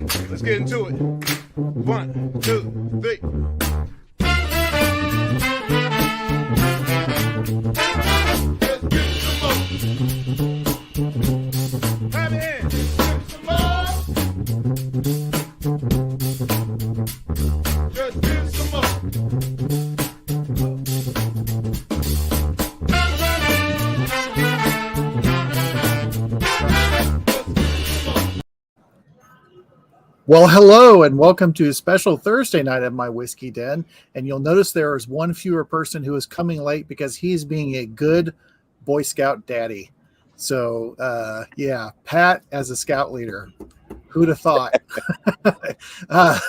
Let's get into it. 1, 2, 3. Let's get some more. Have it in. Some more. Just get some more. Well, hello and welcome to a special Thursday night of My Whiskey Den. And you'll notice there is one fewer person who is coming late because he's being a good Boy Scout daddy. So, yeah, Pat as a scout leader. Who'd have thought?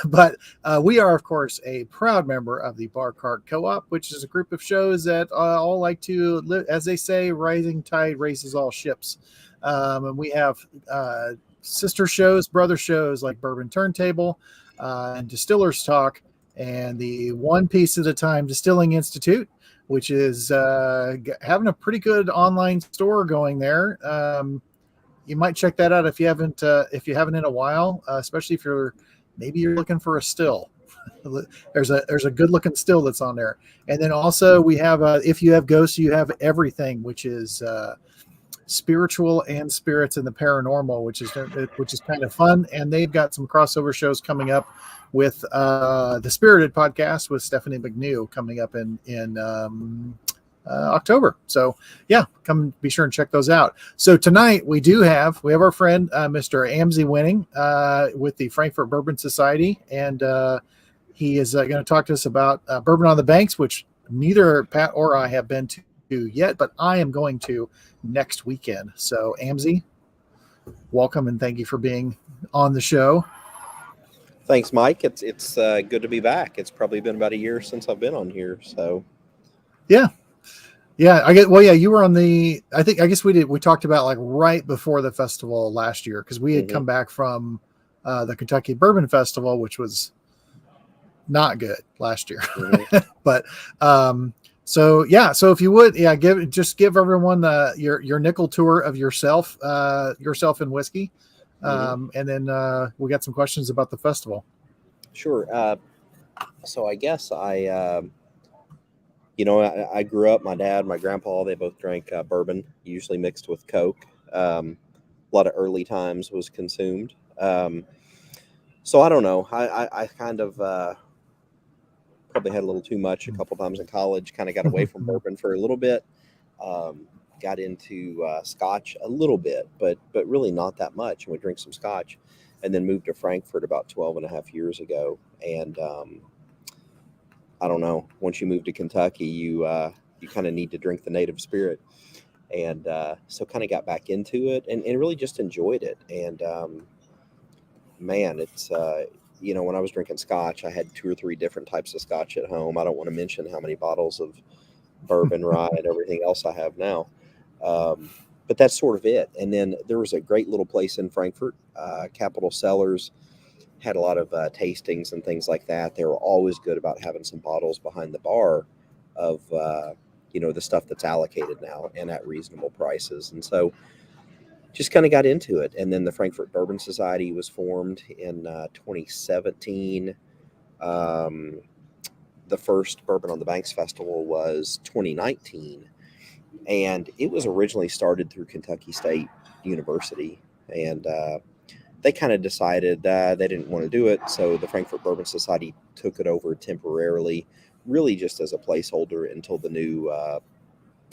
But we are, of course, a proud member of the Bar Cart Co-op, which is a group of shows that all like to live, as they say, rising tide raises all ships. And we have sister shows, brother shows like Bourbon Turntable and Distillers Talk, and the One Piece at a Time Distilling Institute, which is having a pretty good online store going there. You might check that out if you haven't in a while, especially if you're looking for a still. There's a good looking still that's on there, and then also we have if you have ghosts, you have everything, which is spiritual and spirits and the paranormal, which is kind of fun. And they've got some crossover shows coming up with the Spirited podcast with Stephanie McNew coming up in October. So yeah, come be sure and check those out. So tonight we have our friend Mr. Amzie Winning with the Frankfort Bourbon Society, and he is going to talk to us about Bourbon on the Banks, which neither Pat or I have been to yet, but I am going to next weekend. So Amzie, welcome and thank you for being on the show. Thanks, Mike. It's good to be back. It's probably been about a year since I've been on here. So yeah. You were on I guess we talked about like right before the festival last year, because we had come back from the Kentucky Bourbon Festival, which was not good last year. But so if you would, give everyone your nickel tour of yourself in whiskey, and then we got some questions about the festival. Sure. So I guess I grew up. My dad, my grandpa, they both drank bourbon, usually mixed with Coke. A lot of early times was consumed. So I don't know. I kind of probably had a little too much a couple times in college, kind of got away from bourbon for a little bit, got into scotch a little bit, but really not that much. And we drink some scotch, and then moved to Frankfort about 12 and a half years ago. And I don't know, once you move to Kentucky, you kind of need to drink the native spirit. And so kind of got back into it and really just enjoyed it. And man, it's when I was drinking scotch, I had 2 or 3 different types of scotch at home. I don't want to mention how many bottles of bourbon, rye, and everything else I have now. But that's sort of it. And then there was a great little place in Frankfort, Capital Cellars, had a lot of tastings and things like that. They were always good about having some bottles behind the bar of, the stuff that's allocated now and at reasonable prices. And so just kind of got into it. And then the Frankfort Bourbon Society was formed in 2017. The first Bourbon on the Banks Festival was 2019. And it was originally started through Kentucky State University. And they kind of decided they didn't want to do it. So the Frankfort Bourbon Society took it over temporarily, really just as a placeholder until the new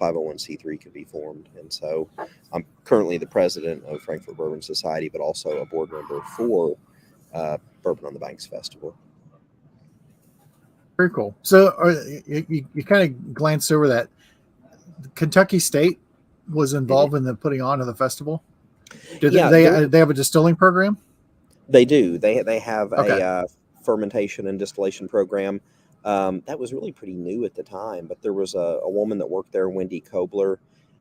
501c3 could be formed. And so I'm currently the president of Frankfort Bourbon Society, but also a board member for Bourbon on the Banks Festival. Very cool. So you kind of glanced over that. Kentucky State was involved in the putting on of the festival. They have a distilling program? They do. They have a fermentation and distillation program. That was really pretty new at the time, but there was a woman that worked there, Wendy Kobler,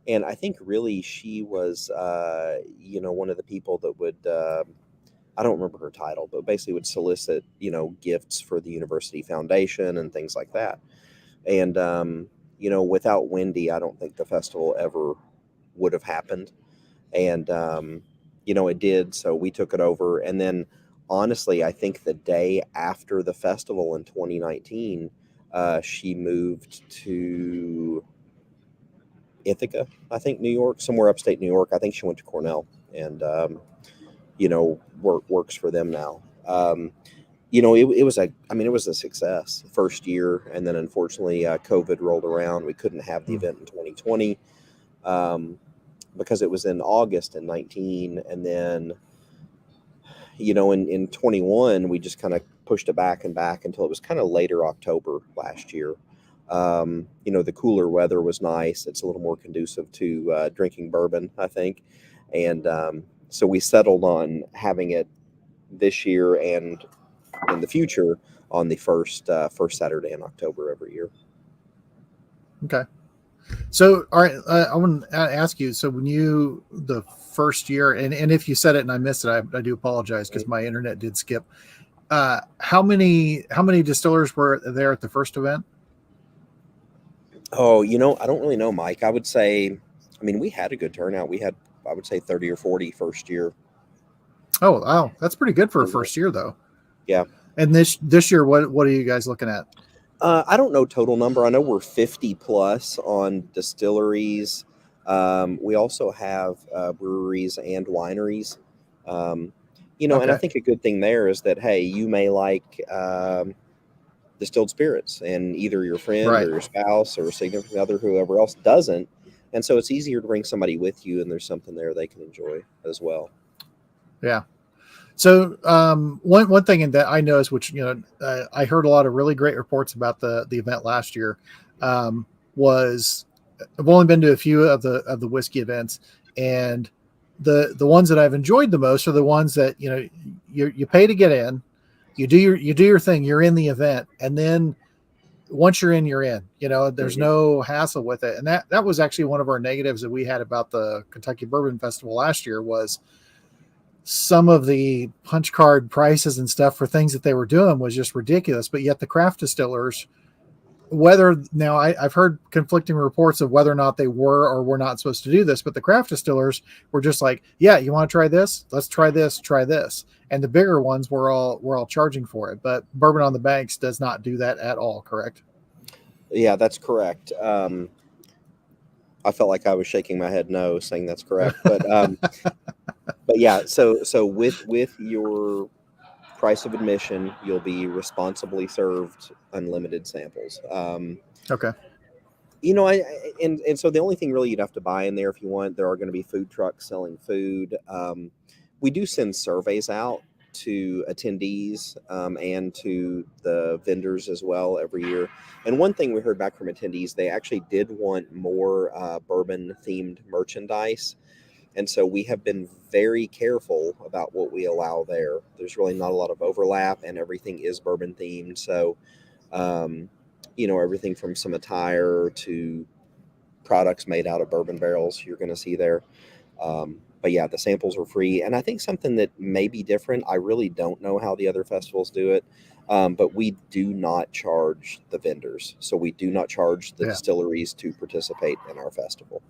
and I think really she was, one of the people that would, I don't remember her title, but basically would solicit, gifts for the university foundation and things like that. And, without Wendy, I don't think the festival ever would have happened. And, it did. So we took it over. And then honestly, I think the day after the festival in 2019, she moved to Ithaca, I think, New York, somewhere upstate New York. I think she went to Cornell, and works for them now. It was it was a success first year, and then unfortunately, COVID rolled around. We couldn't have the event in 2020 because it was in August in 19, and then in 21 we just kind of pushed it back and back until it was kind of later October last year. The cooler weather was nice. It's a little more conducive to drinking bourbon, I think, and so we settled on having it this year and in the future on the first Saturday in October every year. Okay. So, all right, I want to ask you. So, when the first year, and if you said it and I missed it, I do apologize because my internet did skip. How many distillers were there at the first event? Oh, I don't really know, Mike. I would say, we had a good turnout. We had, I would say, 30 or 40 first year. Oh, wow, that's pretty good for a first year, though. Yeah. And this year, what are you guys looking at? I don't know total number. I know we're 50 plus on distilleries. We also have breweries and wineries. Okay. And I think a good thing there is that, hey, you may like distilled spirits, and either your friend or your spouse or significant other, whoever else, doesn't. And so it's easier to bring somebody with you, and there's something there they can enjoy as well. Yeah. So one thing that I noticed, which I heard a lot of really great reports about the event last year, was I've only been to a few of the whiskey events, and the ones that I've enjoyed the most are the ones that you pay to get in, you do your thing, you're in the event, and then once you're in, you're in. There's no hassle with it, and that was actually one of our negatives that we had about the Kentucky Bourbon Festival last year was some of the punch card prices and stuff for things that they were doing was just ridiculous. But yet the craft distillers, I've heard conflicting reports of whether or not they were or were not supposed to do this, but the craft distillers were just like, yeah, you want to try this? Let's try this, And the bigger ones were all charging for it. But Bourbon on the Banks does not do that at all, correct? Yeah, that's correct. I felt like I was shaking my head no, saying that's correct. But but yeah, so with your price of admission, you'll be responsibly served unlimited samples. Okay. And so the only thing really you'd have to buy in there if you want, there are going to be food trucks selling food. We do send surveys out to attendees and to the vendors as well every year. And one thing we heard back from attendees, they actually did want more bourbon-themed merchandise. And so we have been very careful about what we allow there. There's really not a lot of overlap, and everything is bourbon-themed. So, everything from some attire to products made out of bourbon barrels you're going to see there. But yeah, the samples are free. And I think something that may be different, I really don't know how the other festivals do it, but we do not charge the vendors. So we do not charge the distilleries to participate in our festival.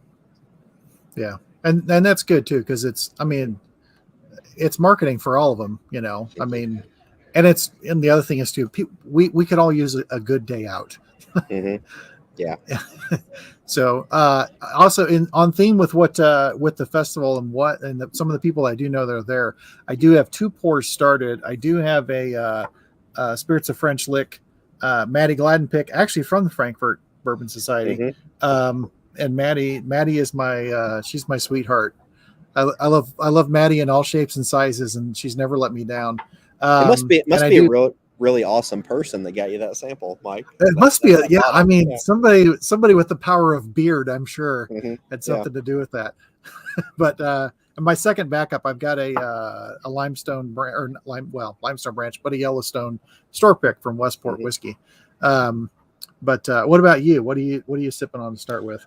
Yeah. And that's good too, because it's marketing for all of them, and the other thing is too, we could all use a good day out. Mm-hmm. Yeah. So also on theme with with the festival and some of the people I do know that are there, I do have 2 pours started. I do have a Spirits of French Lick, Maddie Gladdenpick, actually from the Frankfort Bourbon Society. Mm-hmm. And Maddie is she's my sweetheart. I love Maddie in all shapes and sizes, and she's never let me down. It must be a really awesome person that got you that sample, Mike. It must be somebody with the power of beard, I'm sure, had something to do with that. But my second backup, I've got a limestone limestone branch, but a Yellowstone store pick from Westport Whiskey. But what about you? What are you sipping on to start with?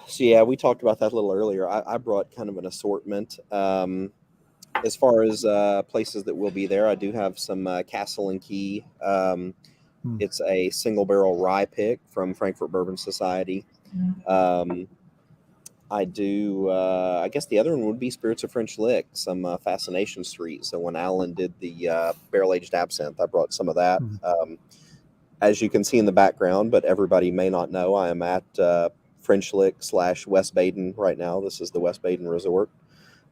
So yeah, we talked about that a little earlier. I brought kind of an assortment. As far as places that will be there, I do have some Castle and Key. It's a single barrel rye pick from Frankfort Bourbon Society. I do. I guess the other one would be Spirits of French Lick, some Fascination Street. So when Alan did the barrel aged absinthe, I brought some of that. As you can see in the background, but everybody may not know, I am at French Lick / West Baden right now. This is the West Baden Resort.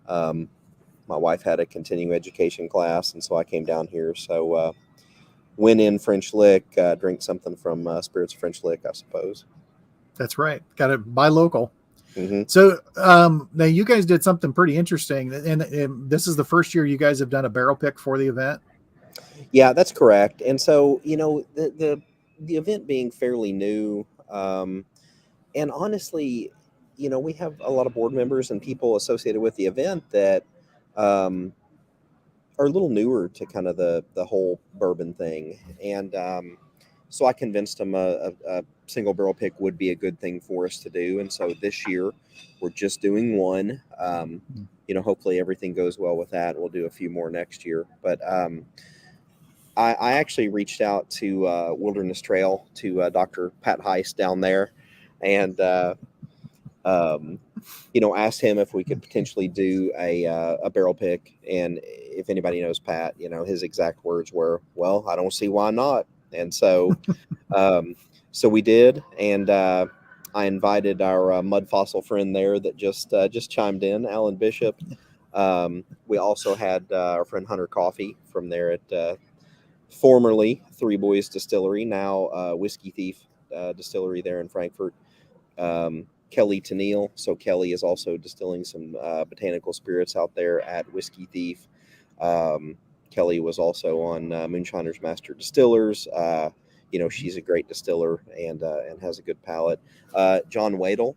My wife had a continuing education class, and so I came down here. So went in French Lick, drink something from Spirits of French Lick, I suppose. That's right. Got to buy local. Mm-hmm. So now you guys did something pretty interesting, and this is the first year you guys have done a barrel pick for the event. Yeah, that's correct. And so, the event being fairly new, and honestly, we have a lot of board members and people associated with the event that are a little newer to kind of the whole bourbon thing. And so I convinced them a single barrel pick would be a good thing for us to do. And so this year we're just doing one. Hopefully everything goes well with that. We'll do a few more next year. But I actually reached out to Wilderness Trail, to Dr. Pat Heist down there, and asked him if we could potentially do a barrel pick. And if anybody knows Pat, his exact words were, "Well, I don't see why not." And so, so we did, and I invited our mud fossil friend there that just chimed in, Alan Bishop. We also had our friend Hunter Coffee from there at formerly Three Boys Distillery, now Whiskey Thief Distillery there in Frankfort. Kelly Tennille. So Kelly is also distilling some botanical spirits out there at Whiskey Thief. Kelly was also on Moonshiner's Master Distillers. She's a great distiller and has a good palate. John Wadle,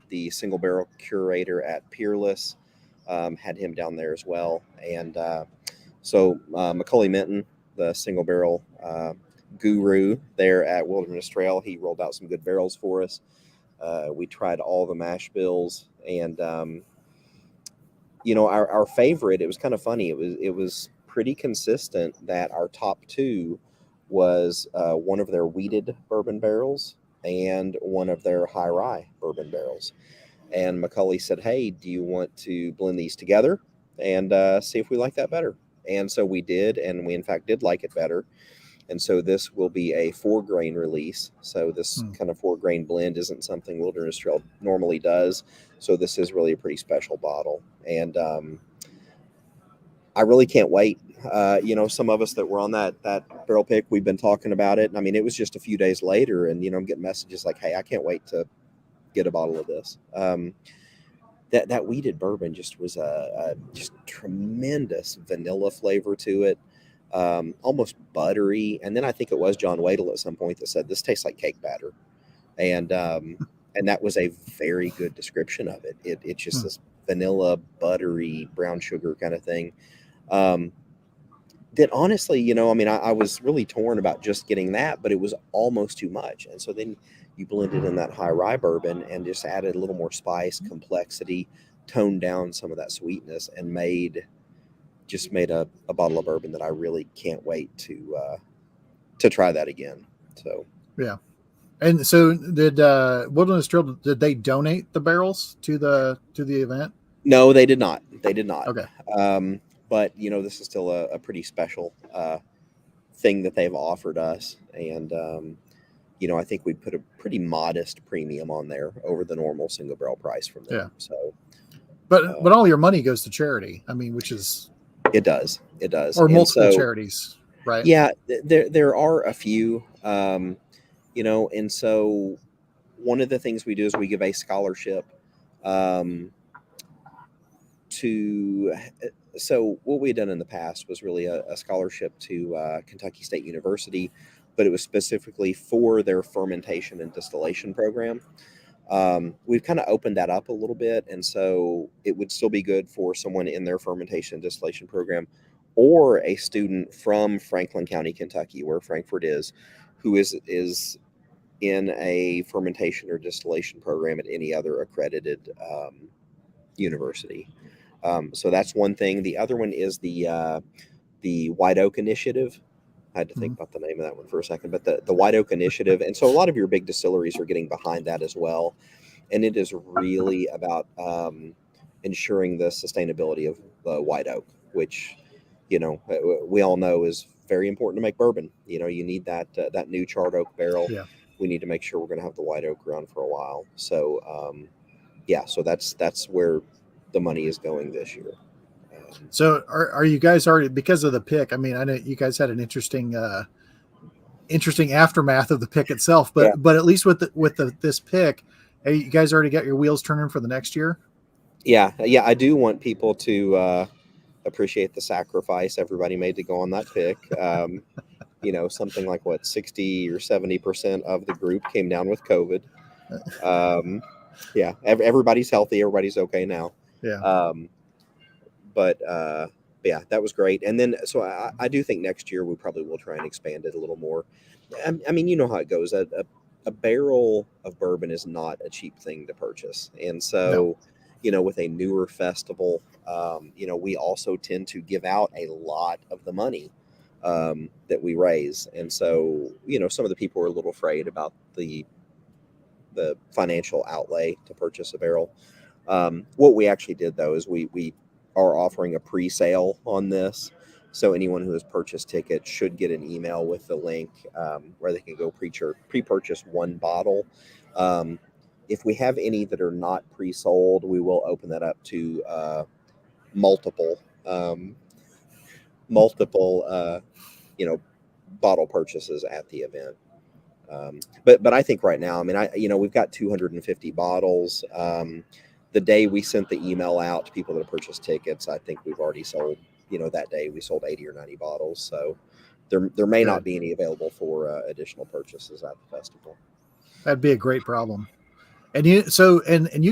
the single barrel curator at Peerless, had him down there as well. And so Macaulay Minton, the single barrel guru there at Wilderness Trail, he rolled out some good barrels for us. We tried all the mash bills, and our favorite, it was kind of funny. It was pretty consistent that our top two was one of their wheated bourbon barrels and one of their high rye bourbon barrels. And Macaulay said, "Hey, do you want to blend these together and see if we like that better?" And so we did, and we in fact did like it better. And so this will be a 4-grain release. So this kind of 4-grain blend isn't something Wilderness Trail normally does. So this is really a pretty special bottle. And I really can't wait. Some of us that were on that barrel pick, we've been talking about it. I mean, it was just a few days later, and, I'm getting messages like, "Hey, I can't wait to get a bottle of this." That wheated bourbon just was a just tremendous vanilla flavor to it. Almost buttery. And then I think it was John Wadle at some point that said, "This tastes like cake batter." And that was a very good description of it. It's just this vanilla, buttery, brown sugar kind of thing. That honestly, I was really torn about just getting that, but it was almost too much. And so then you blended in that high rye bourbon and just added a little more spice, complexity, toned down some of that sweetness, and made a bottle of bourbon that I really can't wait to try that again. So yeah. And so did Wilderness Trail, did they donate the barrels to the event? No, they did not. They did not. Okay. But this is still a pretty special thing that they've offered us, and I think we put a pretty modest premium on there over the normal single barrel price from them. Yeah. So, but all your money goes to charity. I mean, which is it does, or multiple charities, right? Yeah, there are a few, and so one of the things we do is we give a scholarship so what we had done in the past was really a scholarship to Kentucky State University, but it was specifically for their fermentation and distillation program. We've kind of opened that up a little bit, and so it would still be good for someone in their fermentation and distillation program, or a student from Franklin County, Kentucky, where Frankfort is, who is in a fermentation or distillation program at any other accredited university. So that's one thing. The other one is the White Oak Initiative. I had to think about the name of that one for a second, but the White Oak Initiative. And so a lot of your big distilleries are getting behind that as well. and it is really about ensuring the sustainability of white oak, which, you know, we all know is very important to make bourbon. You know, you need that that new charred oak barrel. Yeah. We need to make sure we're going to have the white oak around for a while. So yeah, so that's where the money is going this year. So are you guys already, because of the pick? I mean, I know you guys had an interesting aftermath of the pick itself, but Yeah. but at least with this pick, hey, you guys already got your wheels turning for the next year? Yeah, I do want people to appreciate the sacrifice everybody made to go on that pick. You know, something like 60 or 70% of the group came down with COVID. Yeah, everybody's healthy, everybody's okay now. Yeah. But yeah, that was great. And then, so I do think next year we probably will try and expand it a little more. I mean, you know how it goes. A barrel of bourbon is not a cheap thing to purchase. And so, No. you know, with a newer festival, you know, we also tend to give out a lot of the money that we raise. And so, you know, some of the people are a little afraid about the financial outlay to purchase a barrel. What we actually did, though, is we are offering a pre-sale on this. So anyone who has purchased tickets should get an email with the link where they can go pre-purchase one bottle. If we have any that are not pre-sold, we will open that up to multiple, you know, bottle purchases at the event. But I think right now, I mean, you know, we've got 250 bottles. The day we sent the email out to people that have purchased tickets, I think we've already sold, you know, that day we sold 80 or 90 bottles. So there may not be any available for additional purchases at the festival. That'd be a great problem. And you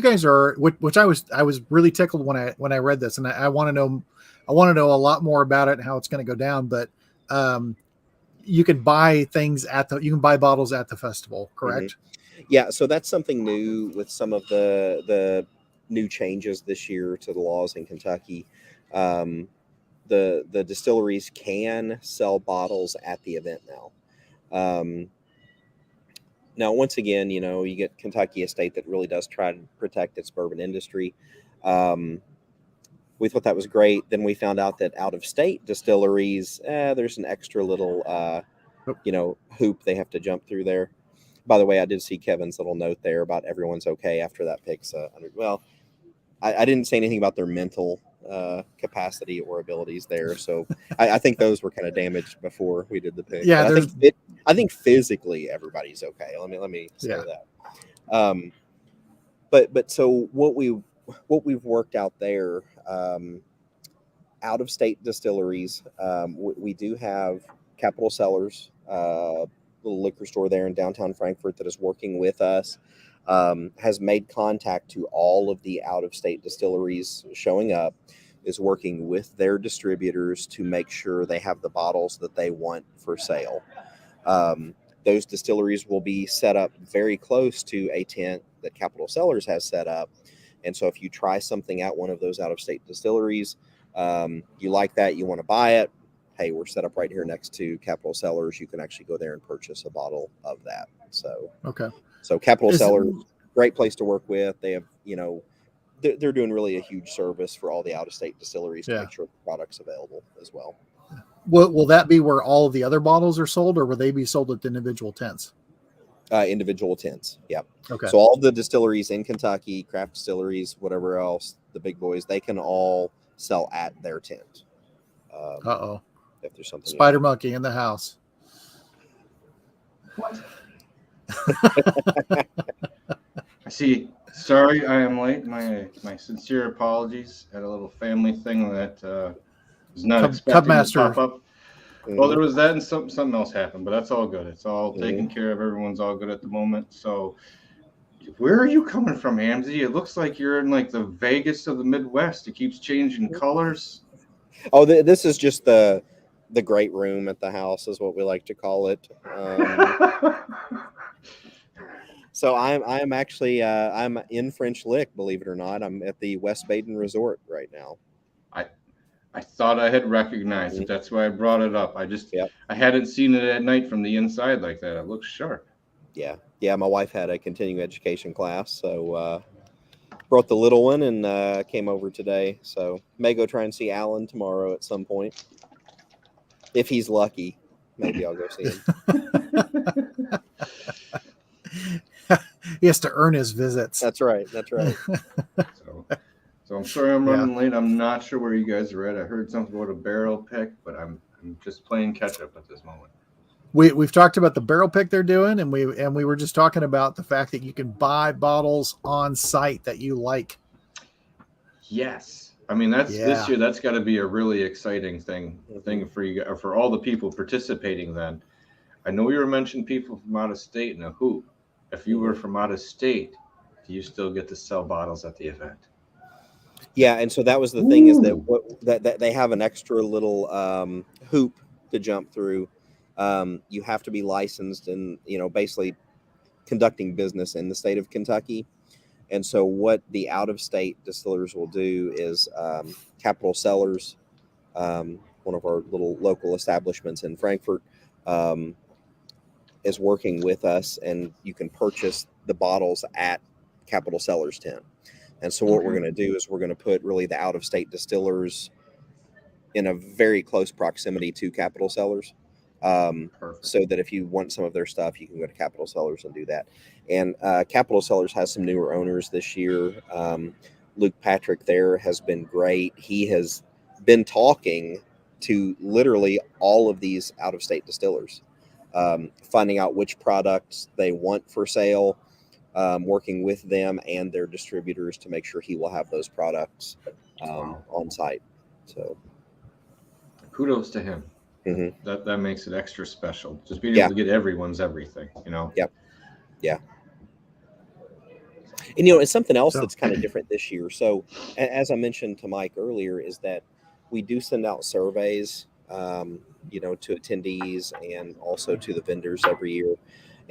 guys are, which I was really tickled when I read this, and I want to know a lot more about it and how it's going to go down. But you can buy bottles at the festival, correct? Mm-hmm. Yeah, so that's something new with some of the new changes this year to the laws in Kentucky. The distilleries can sell bottles at the event now. Now, once again, you know, you get Kentucky, a state that really does try to protect its bourbon industry. We thought that was great. Then we found out that out-of-state distilleries, there's an extra little, you know, hoop they have to jump through there. By the way, I did see Kevin's little note there about everyone's okay after that pick's well, I didn't say anything about their mental capacity or abilities there, so I think those were kind of damaged before we did the pick. Yeah, I think physically everybody's okay. Let me say that. But so what we've worked out there, out of state distilleries, we do have Capital Cellars, little liquor store there in downtown Frankfort that is working with us, has made contact to all of the out-of-state distilleries showing up, is working with their distributors to make sure they have the bottles that they want for sale. Those distilleries will be set up very close to a tent that Capital Cellars has set up. And so if you try something at one of those out-of-state distilleries, you like that, you want to buy it, hey, we're set up right here next to Capital Cellars. You can actually go there and purchase a bottle of that. So, okay. So Capital Cellars, great place to work with. They have, you know, they're doing really a huge service for all the out-of-state distilleries to make sure the product's available as well. Will that be where all of the other bottles are sold, or will they be sold at the individual tents? Individual tents. Yeah. Okay. So all the distilleries in Kentucky, craft distilleries, whatever else, the big boys, they can all sell at their tent. If there's something. Spider Monkey in the house. What? I see. Sorry, I am late. My sincere apologies. Had a little family thing that was not expecting to pop up. Mm-hmm. Well, there was that, and something else happened, but that's all good. It's all taken care of. Everyone's all good at the moment. So, where are you coming from, Amzy? It looks like you're in like the Vegas of the Midwest. It keeps changing colors. Oh, this is just the great room at the house, is what we like to call it. So I'm actually I'm in French Lick, believe it or not. I'm at the West Baden Resort right now. I thought I had recognized it. That's why I brought it up. I hadn't seen it at night from the inside like that. It looks sharp. Yeah. My wife had a continuing education class, so brought the little one and came over today. So may go try and see Alan tomorrow at some point. If he's lucky, maybe I'll go see him. He has to earn his visits. That's right. So I'm sorry I'm running late. I'm not sure where you guys are at. I heard something about a barrel pick, but I'm just playing catch up at this moment. We've talked about the barrel pick they're doing, and we were just talking about the fact that you can buy bottles on site that you like. Yes, I mean this year. That's got to be a really exciting thing for you, for all the people participating. Then I know you were mentioning people from out of state. Now, if you were from out of state, do you still get to sell bottles at the event? Yeah, and so that was the thing, is that they have an extra little hoop to jump through. You have to be licensed and, basically conducting business in the state of Kentucky. And so what the out-of-state distillers will do is Capital Cellars, one of our little local establishments in Frankfort, is working with us, and you can purchase the bottles at Capital Cellars tent. And so what we're going to do is we're going to put really the out-of-state distillers in a very close proximity to Capital Cellars. So that if you want some of their stuff, you can go to Capital Cellars and do that. And Capital Cellars has some newer owners this year. Luke Patrick there has been great. He has been talking to literally all of these out-of-state distillers, finding out which products they want for sale, working with them and their distributors to make sure he will have those products on site. So kudos to him. Mm-hmm. That makes it extra special. Just being able to get everyone's everything, Yep. Yeah. And it's something else that's kind of different this year. So as I mentioned to Mike earlier, is that we do send out surveys, to attendees and also to the vendors every year.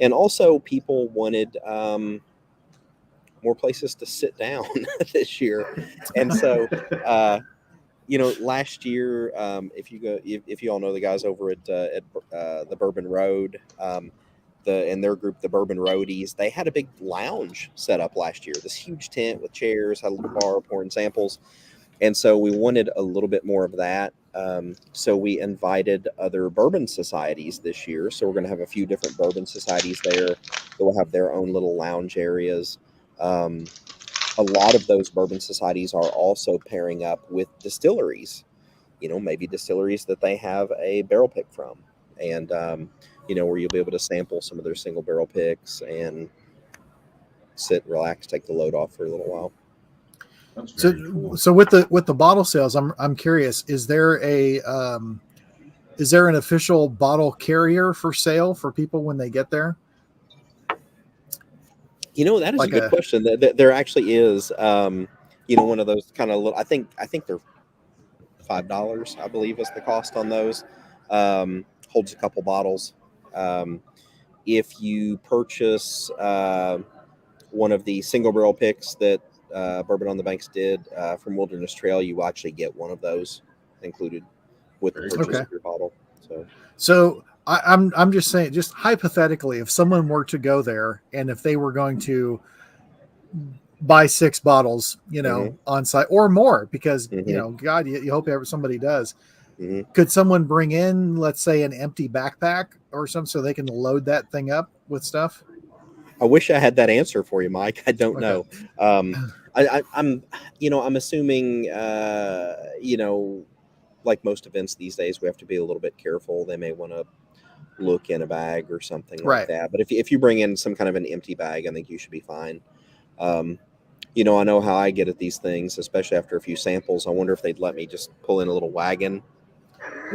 And also people wanted more places to sit down this year. And so, last year, if you all know the guys over at the Bourbon Road, and their group, the Bourbon Roadies, they had a big lounge set up last year. This huge tent with chairs, had a little bar pouring samples. And so we wanted a little bit more of that. So we invited other bourbon societies this year. So we're going to have a few different bourbon societies there that will have their own little lounge areas. A lot of those bourbon societies are also pairing up with distilleries, maybe distilleries that they have a barrel pick from, and, where you'll be able to sample some of their single barrel picks and sit, relax, take the load off for a little while. So with the bottle sales, I'm curious, is there an official bottle carrier for sale for people when they get there? That is a good question. There actually is, one of those kind of little, I think they're $5, I believe is the cost on those. Holds a couple bottles. If you purchase one of the single barrel picks that Bourbon on the Banks did from Wilderness Trail, you will actually get one of those included with the purchase of your bottle. So I'm just saying, just hypothetically, if someone were to go there and if they were going to buy 6 bottles, on site or more, because God, you hope somebody does. Could someone bring in, let's say, an empty backpack or something so they can load that thing up with stuff? I wish I had that answer for you, Mike. I don't know. I'm assuming, like most events these days, we have to be a little bit careful. They may want to look in a bag or something like that. But if you bring in some kind of an empty bag, I think you should be fine. I know how I get at these things, especially after a few samples. I wonder if they'd let me just pull in a little wagon,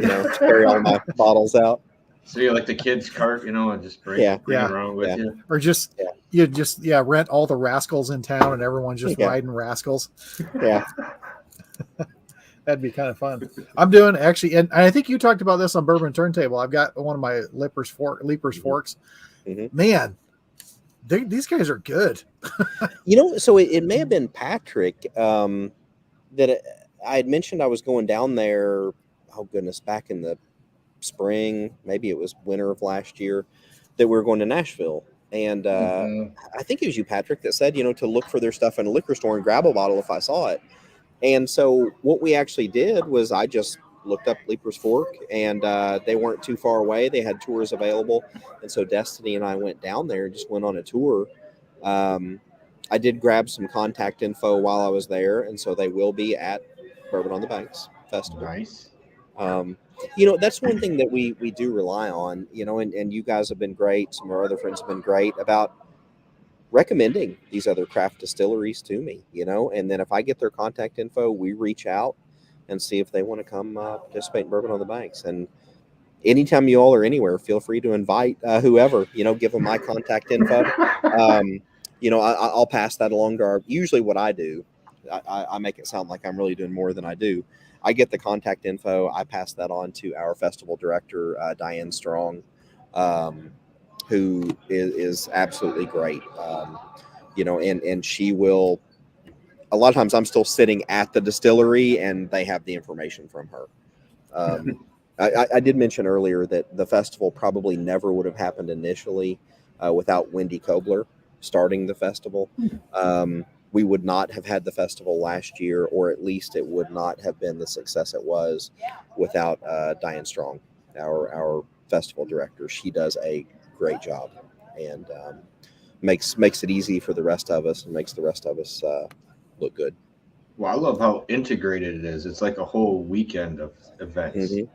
to carry all my bottles out. So you're like the kids' cart, and just bring it around with you. Or just rent all the rascals in town and everyone's just riding rascals. Yeah. That'd be kind of fun. I'm doing actually, and I think you talked about this on Bourbon Turntable. I've got one of my Leaper's Forks. Mm-hmm. Man, these guys are good. So it may have been Patrick that I had mentioned I was going down there. Oh goodness, back in the spring, maybe it was winter of last year, that we were going to Nashville And I think it was you, Patrick, that said, to look for their stuff in a liquor store and grab a bottle if I saw it. And so what we actually did was I just looked up Leaper's Fork, and they weren't too far away. They had tours available. And so Destiny and I went down there and just went on a tour. I did grab some contact info while I was there, and so they will be at Bourbon on the Banks Festival. Nice. That's one thing that we do rely on, and you guys have been great. Some of our other friends have been great about recommending these other craft distilleries to me, and then if I get their contact info, we reach out and see if they want to come participate in Bourbon on the Banks. And anytime you all are anywhere, feel free to invite whoever, give them my contact info. I'll pass that along to usually what I do, I make it sound like I'm really doing more than I do. I get the contact info. I pass that on to our festival director, Diane Strong, who is absolutely great. And she will, a lot of times I'm still sitting at the distillery and they have the information from her. I did mention earlier that the festival probably never would have happened initially without Wendy Kobler starting the festival. We would not have had the festival last year, or at least it would not have been the success it was without Diane Strong, our festival director. She does a great job and makes it easy for the rest of us and makes the rest of us look good. Well, I love how integrated it is. It's like a whole weekend of events. Mm-hmm.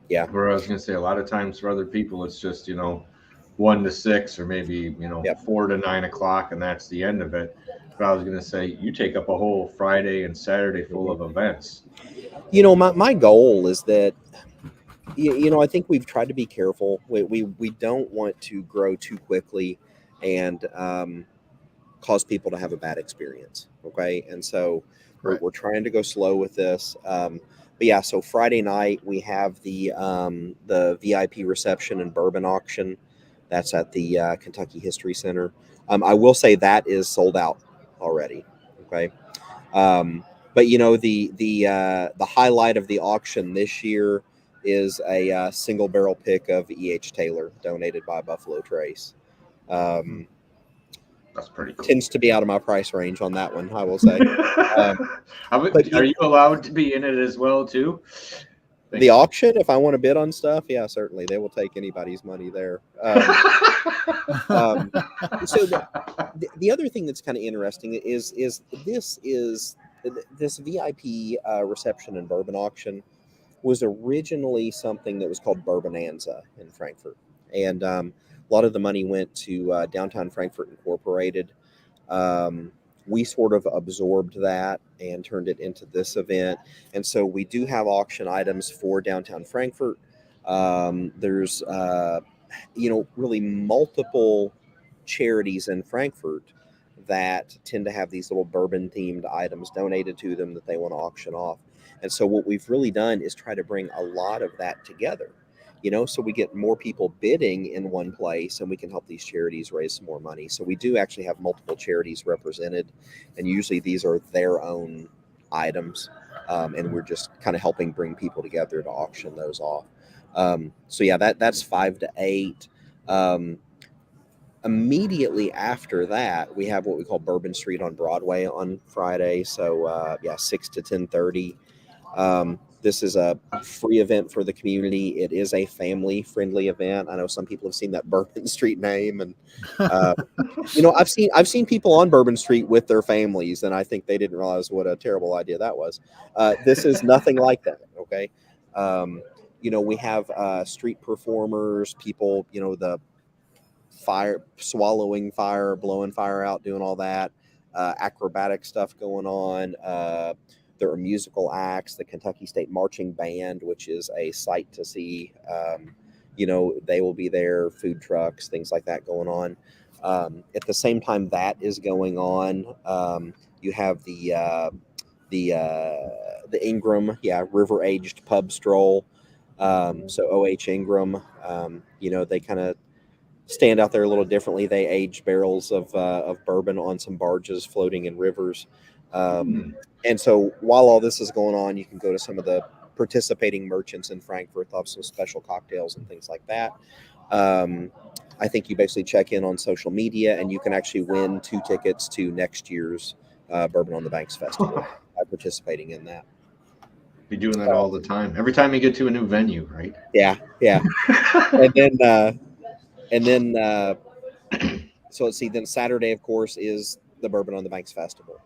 Yeah. Where I was going to say, a lot of times for other people, it's just, 1 to 6 or maybe, 4 to 9 o'clock, and that's the end of it. But I was going to say, you take up a whole Friday and Saturday full of events. My goal is that, I think we've tried to be careful. We don't want to grow too quickly and cause people to have a bad experience. Okay. And so we're trying to go slow with this. But yeah, so Friday night we have the VIP reception and bourbon auction. That's at the Kentucky History Center. I will say that is sold out already. Okay. But the highlight of the auction this year is a single barrel pick of E.H. Taylor donated by Buffalo Trace. That's pretty cool. Tends to be out of my price range on that one, I will say. Are you allowed to be in it as well too? The auction, if I want to bid on stuff, yeah, certainly they will take anybody's money there. So the other thing that's kind of interesting is this VIP reception and bourbon auction was originally something that was called Bourbonanza in Frankfort, and a lot of the money went to Downtown Frankfort Incorporated. We sort of absorbed that and turned it into this event. And so we do have auction items for Downtown Frankfort. There's, really multiple charities in Frankfort that tend to have these little bourbon-themed items donated to them that they want to auction off. And so what we've really done is try to bring a lot of that together. So we get more people bidding in one place and we can help these charities raise some more money. So we do actually have multiple charities represented, and usually these are their own items. And we're just kind of helping bring people together to auction those off. So yeah, that's 5 to 8. Immediately after that, we have what we call Bourbon Street on Broadway on Friday. So 6 to 10:30. This is a free event for the community. It is a family-friendly event. I know some people have seen that Bourbon Street name, and I've seen people on Bourbon Street with their families, and I think they didn't realize what a terrible idea that was. This is nothing like that. Okay, we have street performers, people, the fire, swallowing fire, blowing fire out, doing all that, acrobatic stuff going on. There are musical acts, the Kentucky State Marching Band, which is a sight to see. They will be there, food trucks, things like that going on. At the same time that is going on, you have the Ingram, river aged pub stroll. So O.H. Ingram, they kind of stand out there a little differently. They age barrels of bourbon on some barges floating in rivers. And so while all this is going on, you can go to some of the participating merchants in Frankfort. They'll have some special cocktails and things like that. I think you basically check in on social media, and you can actually win 2 tickets to next year's Bourbon on the Banks Festival by participating in that. Be doing that all the time. Every time you get to a new venue, right? Yeah. and then so let's see. Then Saturday, of course, is the Bourbon on the Banks Festival,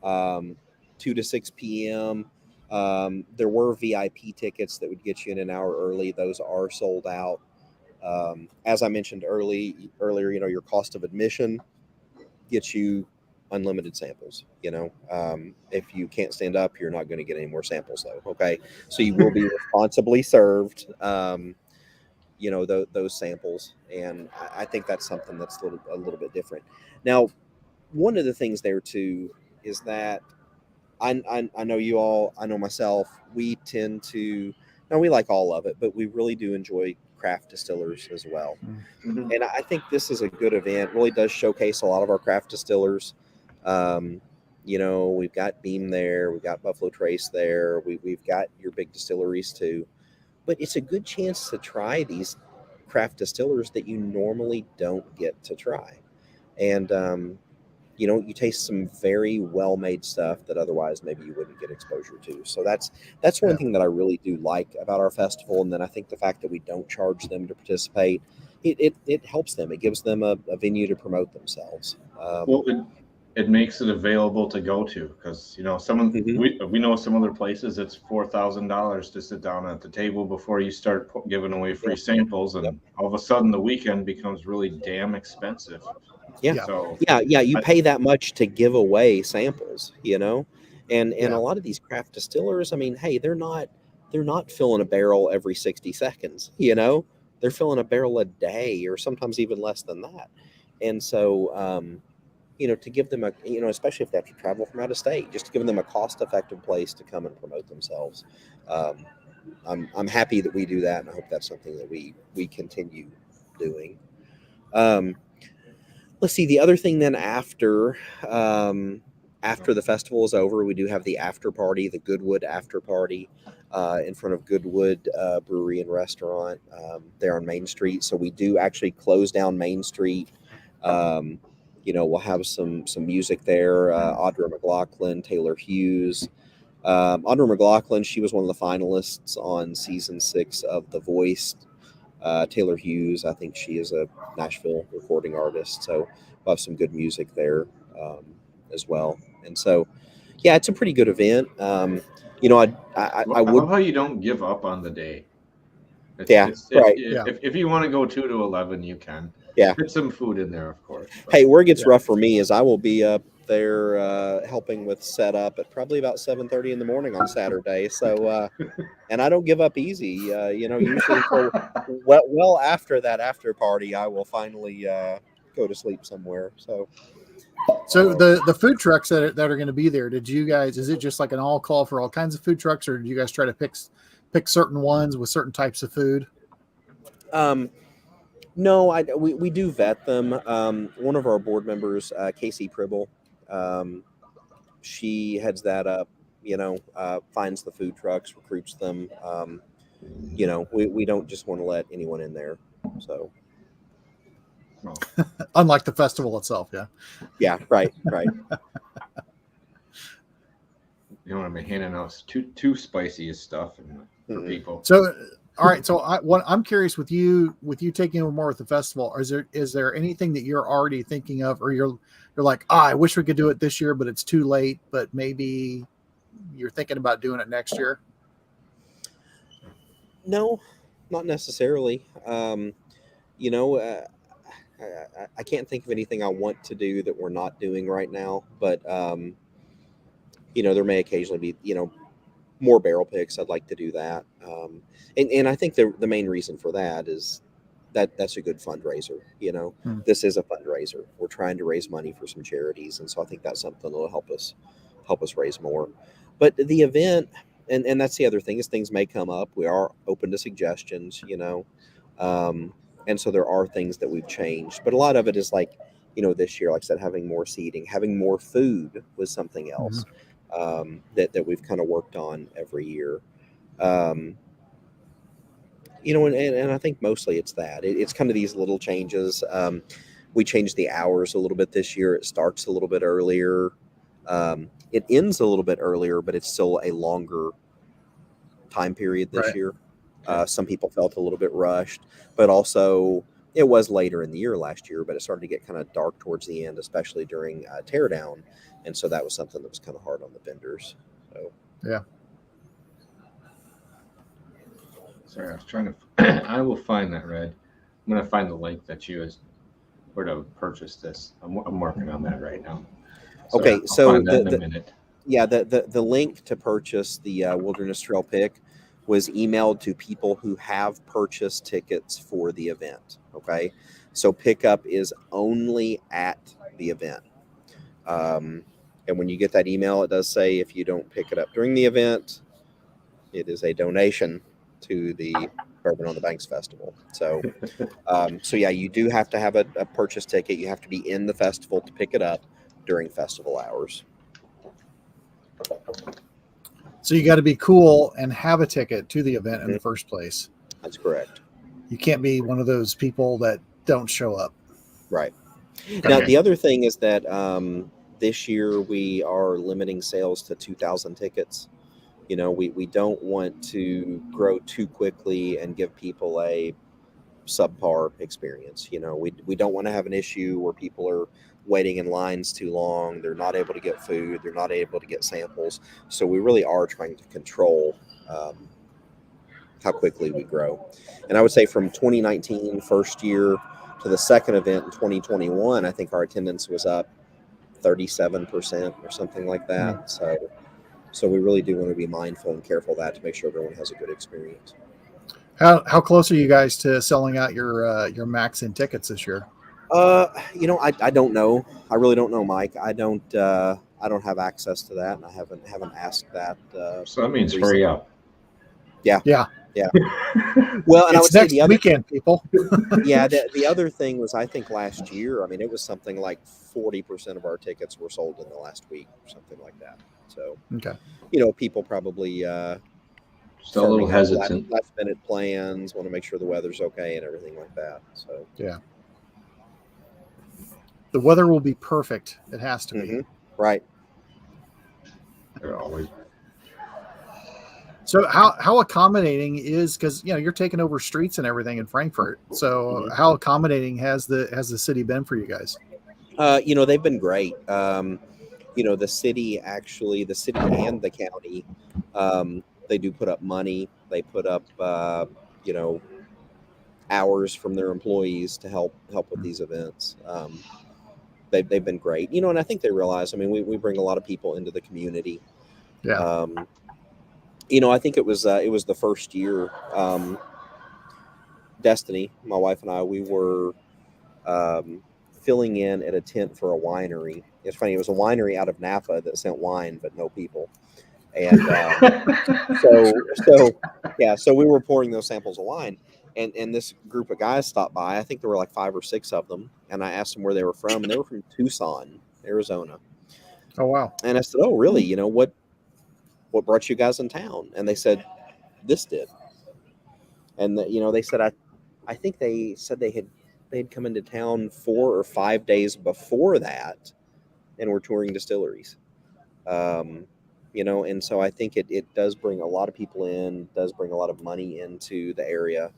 2 to 6 p.m. There were VIP tickets that would get you in an hour early. Those are sold out. As I mentioned earlier, your cost of admission gets you unlimited samples. If you can't stand up, you're not going to get any more samples, though. Okay, so you will be responsibly served. Those samples, and I think that's something that's a little bit different. Now, one of the things there too is that I know you all, I know myself, we tend to, now we like all of it, but we really do enjoy craft distillers as well. Mm-hmm. And I think this is a good event. It really does showcase a lot of our craft distillers. We've got Beam there, we've got Buffalo Trace there, we've got your big distilleries too. But it's a good chance to try these craft distillers that you normally don't get to try. And, you taste some very well-made stuff that otherwise maybe you wouldn't get exposure to. So that's one thing that I really do like about our festival. And then I think the fact that we don't charge them to participate, it helps them. It gives them a venue to promote themselves. It makes it available to go to, because we know some other places it's $4,000 to sit down at the table before you start giving away free samples, and all of a sudden the weekend becomes really damn expensive. You pay that much to give away samples, and a lot of these craft distillers, I mean, hey, they're not filling a barrel every 60 seconds, they're filling a barrel a day, or sometimes even less than that. And so to give them especially if they have to travel from out of state, just to give them a cost-effective place to come and promote themselves. I'm happy that we do that, and I hope that's something that we continue doing. Let's see, the other thing then after the festival is over, we do have the after party, the Goodwood after party, in front of Goodwood Brewery and Restaurant there on Main Street. So we do actually close down Main Street. We'll have some music there. Audra McLaughlin, Taylor Hughes. Audra McLaughlin, she was one of the finalists on season 6 of The Voice. Taylor Hughes, I think she is a Nashville recording artist. So we'll have some good music there as well. And so, yeah, it's a pretty good event. I would. I love how you don't give up on the day. Right. If you want to go 2 to 11, you can. Yeah. Put some food in there, of course. But. Hey, where it gets rough for me is I will be up there helping with setup at probably about 7:30 in the morning on Saturday. So, and I don't give up easy. Usually well after that after party, I will finally go to sleep somewhere. So the food trucks that are going to be there, did you guys? Is it just like an all call for all kinds of food trucks, or did you guys try to pick certain ones with certain types of food? No, we do vet them. One of our board members, Casey Pribble, she heads that up, finds the food trucks, recruits them. We don't just want to let anyone in there. So, unlike the festival itself, yeah, right. You don't want to be handing out too spicy stuff for people. So. All right, so I'm curious with you taking over more with the festival. Is there anything that you're already thinking of, or you're like, I wish we could do it this year, but it's too late. But maybe you're thinking about doing it next year? No, not necessarily. I can't think of anything I want to do that we're not doing right now. But there may occasionally be more barrel picks. I'd like to do that. And I think the main reason for that is that's a good fundraiser. This is a fundraiser. We're trying to raise money for some charities. And so I think that's something that will help us raise more. But the event, and that's the other thing, is things may come up. We are open to suggestions, and so there are things that we've changed. But a lot of it is like, this year, like I said, having more seating, having more food was something else. That we've kind of worked on every year. And I think mostly it's that. It's kind of these little changes. We changed the hours a little bit this year. It starts a little bit earlier. It ends a little bit earlier, but it's still a longer time period this Right. year. Some people felt a little bit rushed, but also it was later in the year last year, but it started to get kind of dark towards the end, especially during teardown. And so that was something that was kind of hard on the vendors. So, Yeah. Sorry, I was trying to. I will find that, Red. I'm going to find the link that you used where to purchase this. I'm working on that right now. Okay, I'll so find that in a minute. Yeah, the link to purchase the Wilderness Trail pick was emailed to people who have purchased tickets for the event. Okay, so pickup is only at the event. And when you get that email, it does say if you don't pick it up during the event, it is a donation to the Bourbon on the Banks Festival. So, so yeah, you do have to have a purchase ticket. You have to be in the festival to pick it up during festival hours. So you got to be cool and have a ticket to the event in the first place. That's correct. You can't be one of those people that don't show up. Right. Now, the other thing is that this year we are limiting sales to 2,000 tickets. We don't want to grow too quickly and give people a subpar experience. We don't want to have an issue where people are waiting in lines too long. They're not able to get food. They're not able to get samples. So we really are trying to control how quickly we grow. And I would say from 2019 first year to the second event in 2021, I think our attendance was up 37% or something like that. So we really do want to be mindful and careful of that to make sure everyone has a good experience. How close are you guys to selling out your max in tickets this year? I don't know. I really don't know, Mike. I don't have access to that, and I haven't asked that. So that means recently. hurry up. Yeah. Yeah. Well, and I would say next weekend, people. Yeah. The other thing was, I think last year, I mean, it was something like 40% of our tickets were sold in the last week or something like that. So, okay. People probably still a little hesitant. Last minute plans, want to make sure the weather's okay and everything like that. So yeah. The weather will be perfect. It has to be. Right. They're always. So how accommodating is, because you're taking over streets and everything in Frankfort. So how accommodating has the city been for you guys? They've been great. The city and the county, they do put up money. They put up hours from their employees to help with these events. They've been great, and I think they realize, I mean, we bring a lot of people into the community. Yeah. I think it was the first year, Destiny, my wife and I, we were filling in at a tent for a winery. It's funny, it was a winery out of Napa that sent wine, but no people. And so we were pouring those samples of wine. And this group of guys stopped by. I think there were like 5 or 6 of them. And I asked them where they were from. And they were from Tucson, Arizona. Oh, wow. And I said, oh, really? What brought you guys in town? And they said, this did. And, they said, I think they said they'd come into town 4 or 5 days before that and were touring distilleries. And so I think it does bring a lot of people in, does bring a lot of money into the area.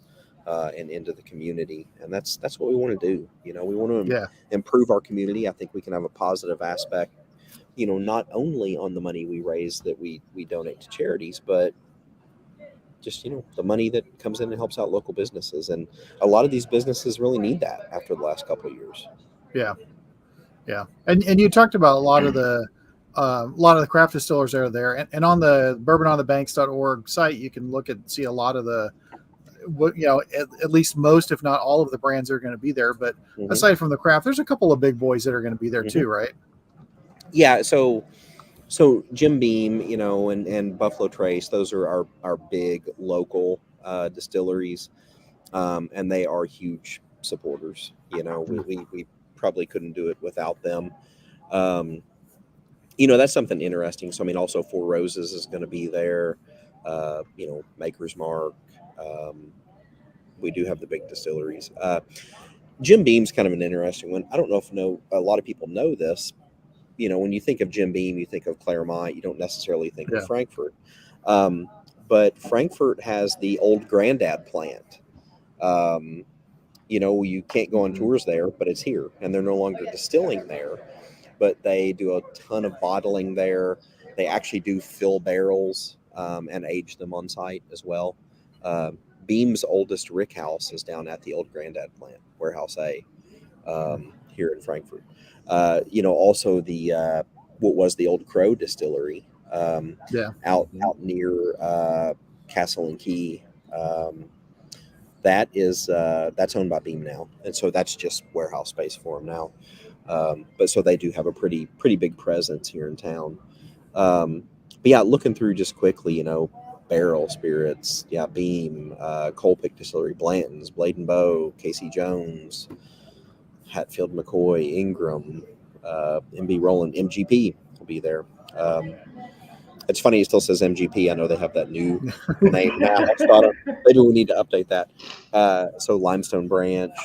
And into the community, and that's what we want to do. We want to improve our community. I think we can have a positive aspect, not only on the money we raise that we donate to charities, but just the money that comes in and helps out local businesses. And a lot of these businesses really need that after the last couple of years. Yeah. And you talked about a lot of the craft distillers that are there, and on the bourbon-on-the-banks.org site, you can look at see a lot of the. At least most, if not all, of the brands are going to be there. But aside from the craft, there's a couple of big boys that are going to be there too, right? Yeah. So Jim Beam, and Buffalo Trace, those are our big local distilleries, and they are huge supporters. We probably couldn't do it without them. That's something interesting. So I mean, also Four Roses is going to be there. Maker's Mark. we do have the big distilleries. Jim Beam's kind of an interesting one. I don't know if a lot of people know this. When you think of Jim Beam, you think of Claremont. You don't necessarily think of Frankfort. But Frankfort has the old Granddad plant. You can't go on tours there, but it's here, and they're no longer distilling there, but they do a ton of bottling there. They actually do fill barrels and age them on site as well. Beam's oldest rick house is down at the old Granddad plant, Warehouse A, here in Frankfort. Also the what was the old Crow distillery out near Castle and Key. That's owned by Beam now, and so that's just warehouse space for them now. But so they do have a pretty big presence here in town. But yeah, looking through just quickly, Barrel Spirits, Beam, Coalpick Distillery, Blanton's, Blade and Bow, Casey Jones, Hatfield McCoy, Ingram, MB Roland, MGP will be there. It's funny, it still says MGP. I know they have that new name now. Maybe we need to update that. So Limestone Branch,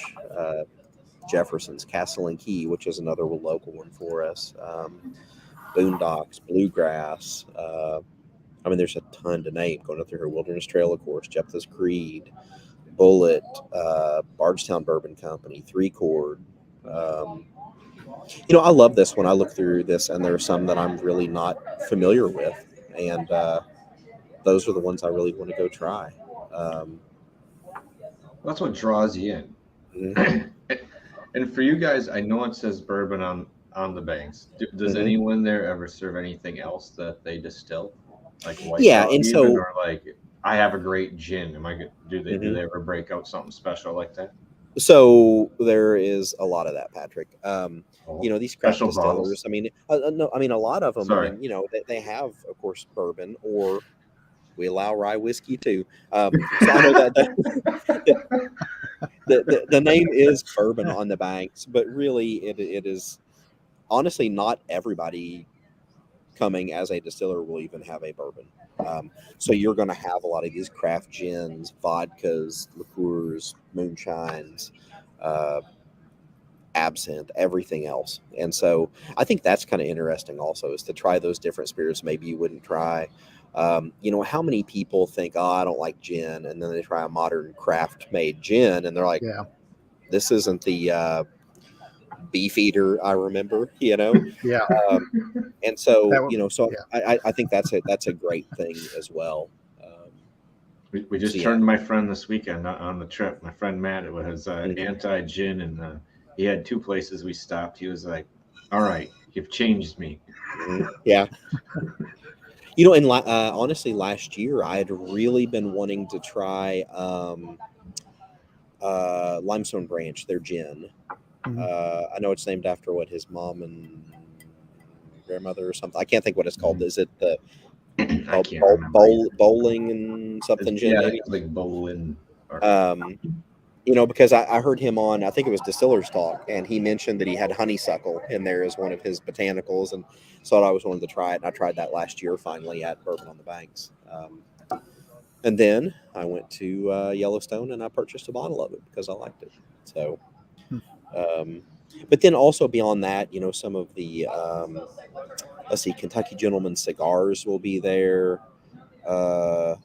Jefferson's, Castle and Key, which is another local one for us. Boondocks, Bluegrass. There's a ton to name going up through here. Wilderness Trail, of course, Jephthah's Creed, Bullet, Bardstown Bourbon Company, Three Chord. I love this when I look through this, and there are some that I'm really not familiar with, and those are the ones I really want to go try. That's what draws you in. Mm-hmm. And for you guys, I know it says bourbon on the banks. Does anyone there ever serve anything else that they distill, like white? Yeah, and so or like I have a great gin. Do they ever break out something special like that? So there is a lot of that, Patrick. These craft special distillers. Bottles. A lot of them. Sorry. They have, of course, bourbon, or we allow rye whiskey too. So I know that the name is bourbon on the banks, but really it is honestly not everybody coming as a distiller will even have a bourbon. So you're going to have a lot of these craft gins, vodkas, liqueurs, moonshines, absinthe, everything else. And so I think that's kind of interesting also, is to try those different spirits maybe you wouldn't try. How many people think, I don't like gin, and then they try a modern craft made gin and they're like, this isn't the Beefeater I remember, and so I think that's a great thing as well. We just turned my friend this weekend on the trip. My friend Matt, it was anti-gin, and he had two places we stopped. He was like, all right, you've changed me. Yeah. And honestly, last year I had really been wanting to try Limestone Branch, their gin. I know it's named after his mom and grandmother or something. I can't think what it's called. Is it the bowling and something gin? Yeah, maybe? like bowling. Because I heard him on, I think it was Distillers Talk, and he mentioned that he had honeysuckle in there as one of his botanicals, and so I always wanted to try it, and I tried that last year finally at Bourbon on the Banks. And then I went to Yellowstone and I purchased a bottle of it because I liked it. So, but then also beyond that, some of the, Kentucky Gentleman cigars will be there. Barrel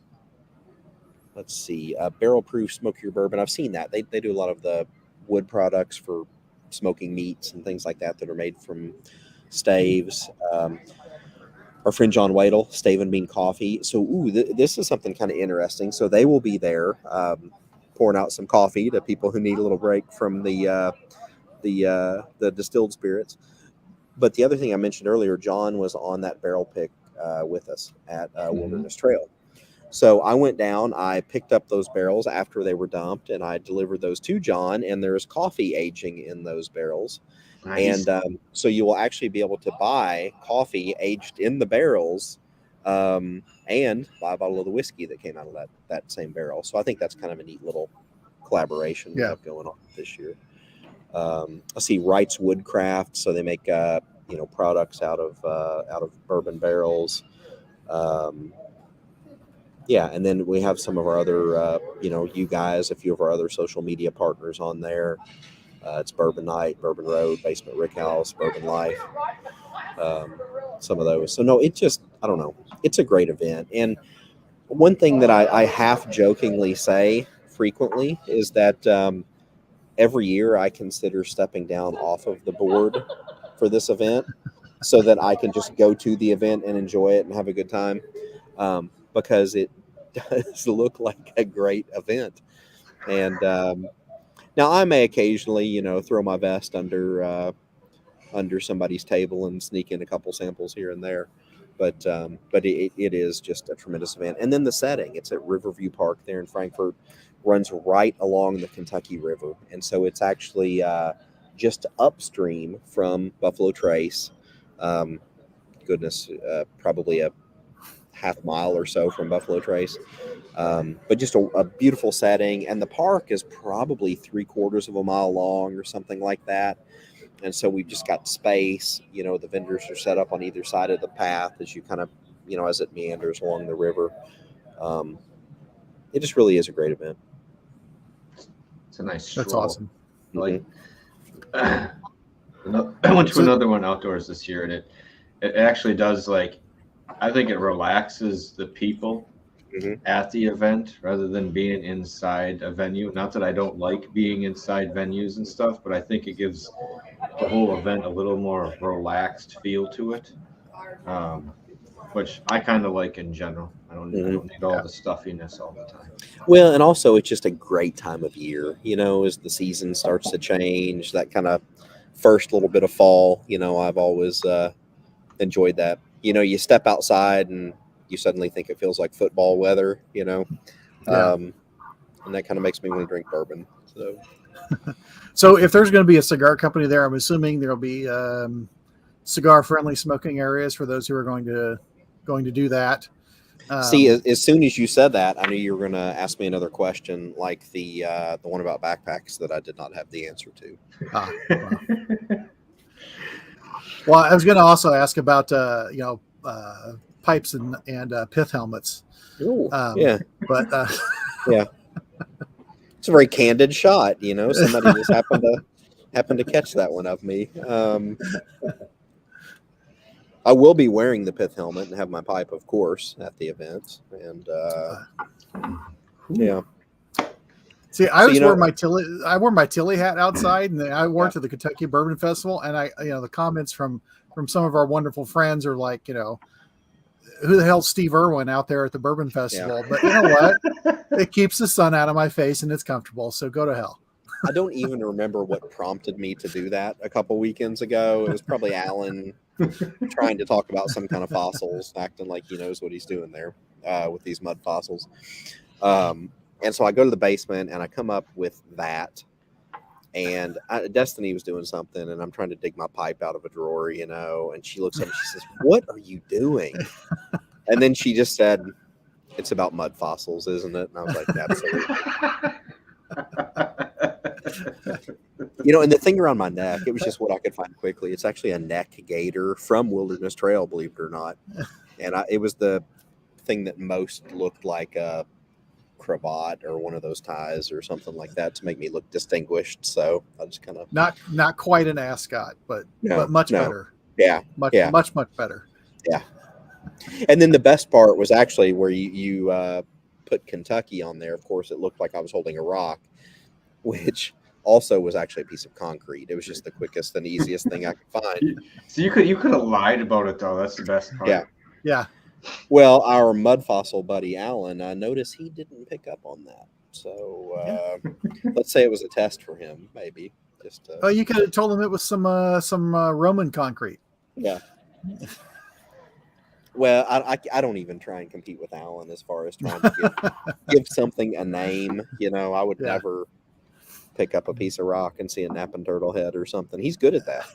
proof, smoke your bourbon. I've seen that. They do a lot of the wood products for smoking meats and things like that are made from staves. Our friend John Wadle, Stave and Bean Coffee. So, this is something kind of interesting. So they will be there pouring out some coffee to people who need a little break from the distilled spirits. But the other thing I mentioned earlier, John was on that barrel pick with us at Wilderness Trail. So I went down, I picked up those barrels after they were dumped, and I delivered those to John, and there's coffee aging in those barrels. Nice. And so you will actually be able to buy coffee aged in the barrels and buy a bottle of the whiskey that came out of that same barrel. So I think that's kind of a neat little collaboration we have going on this year. I see Wright's Woodcraft, so they make products out of bourbon barrels. yeah, and then we have some of our other, you guys, a few of our other social media partners on there. It's Bourbon Night, Bourbon Road, Basement Rickhouse, Bourbon Life, some of those. So no, I don't know. It's a great event. And one thing that I half jokingly say frequently is that every year I consider stepping down off of the board for this event so that I can just go to the event and enjoy it and have a good time, because it does look like a great event. And now I may occasionally, throw my vest under somebody's table and sneak in a couple samples here and there. But it is just a tremendous event. And then the setting, it's at Riverview Park there in Frankfort, runs right along the Kentucky River. And so it's actually just upstream from Buffalo Trace. Probably a half mile or so from Buffalo Trace. But just a beautiful setting. And the park is probably 3/4 of a mile long or something like that. And so we've just got space, the vendors are set up on either side of the path as you kind of, as it meanders along the river. It just really is a great event. It's a nice That's stroll. awesome. Like, I went to another one outdoors this year, and it actually does, like, I think it relaxes the people at the event rather than being inside a venue. Not that I don't like being inside venues and stuff, but I think it gives the whole event a little more relaxed feel to it, which I kind of like in general. I don't need all the stuffiness all the time. Well, and also it's just a great time of year, as the season starts to change, that kind of first little bit of fall, I've always enjoyed that. You step outside and you suddenly think it feels like football weather, and that kind of makes me want to drink bourbon. So if there's going to be a cigar company there, I'm assuming there'll be cigar-friendly smoking areas for those who are going to do that. See, as soon as you said that, I knew you were going to ask me another question, like the one about backpacks that I did not have the answer to. Well, I was going to also ask about pipes and pith helmets. Ooh, yeah, but yeah, it's a very candid shot. Somebody just happened to catch that one of me. I will be wearing the pith helmet and have my pipe, of course, at the event. And yeah. See, I wore my Tilly hat outside, and I wore it to the Kentucky Bourbon Festival. And the comments from some of our wonderful friends are like, who the hell's Steve Irwin out there at the Bourbon Festival? Yeah. But you know what? It keeps the sun out of my face and it's comfortable. So go to hell. I don't even remember what prompted me to do that a couple weekends ago. It was probably Alan trying to talk about some kind of fossils, acting like he knows what he's doing there with these mud fossils. And so I go to the basement and I come up with that. And Destiny was doing something, and I'm trying to dig my pipe out of a drawer, and she looks at me and she says, "What are you doing?" And then she just said, "It's about mud fossils, isn't it?" And I was like, "Absolutely." And the thing around my neck, it was just what I could find quickly. It's actually a neck gaiter from Wilderness Trail, believe it or not. And it was the thing that most looked like a cravat or one of those ties or something like that to make me look distinguished. So I just kind of not quite an ascot, but much better. Yeah, much better. Yeah. And then the best part was actually where you put Kentucky on there. Of course, it looked like I was holding a rock, which also was actually a piece of concrete. It was just the quickest and easiest thing I could find. So you could have lied about it though. That's the best part. Yeah. Well, our mud fossil buddy Alan, I noticed he didn't pick up on that. So let's say it was a test for him, maybe. You could have told him it was some Roman concrete. Yeah. Well, I don't even try and compete with Alan as far as trying to give something a name. I would never pick up a piece of rock and see a napping turtle head or something. He's good at that,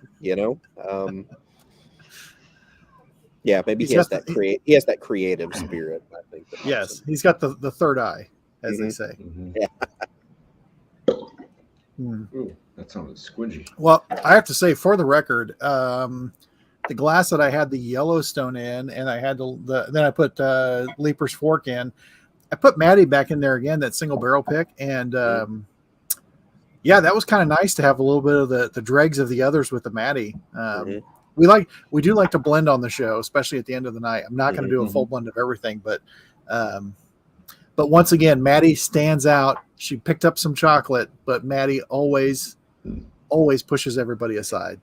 Yeah, maybe he has that creative spirit, I think. Yes, he's got the third eye, as they say. Mm-hmm. Yeah. Ooh, that sounded squidgy. Well, I have to say, for the record, the glass that I had the Yellowstone in, and I had then I put Leaper's Fork in, I put Maddie back in there again, that single barrel pick, and yeah, that was kind of nice to have a little bit of the dregs of the others with the Maddie. We do like to blend on the show, especially at the end of the night. I'm not going to do a full blend of everything, but once again, Maddie stands out. She picked up some chocolate, but Maddie always pushes everybody aside.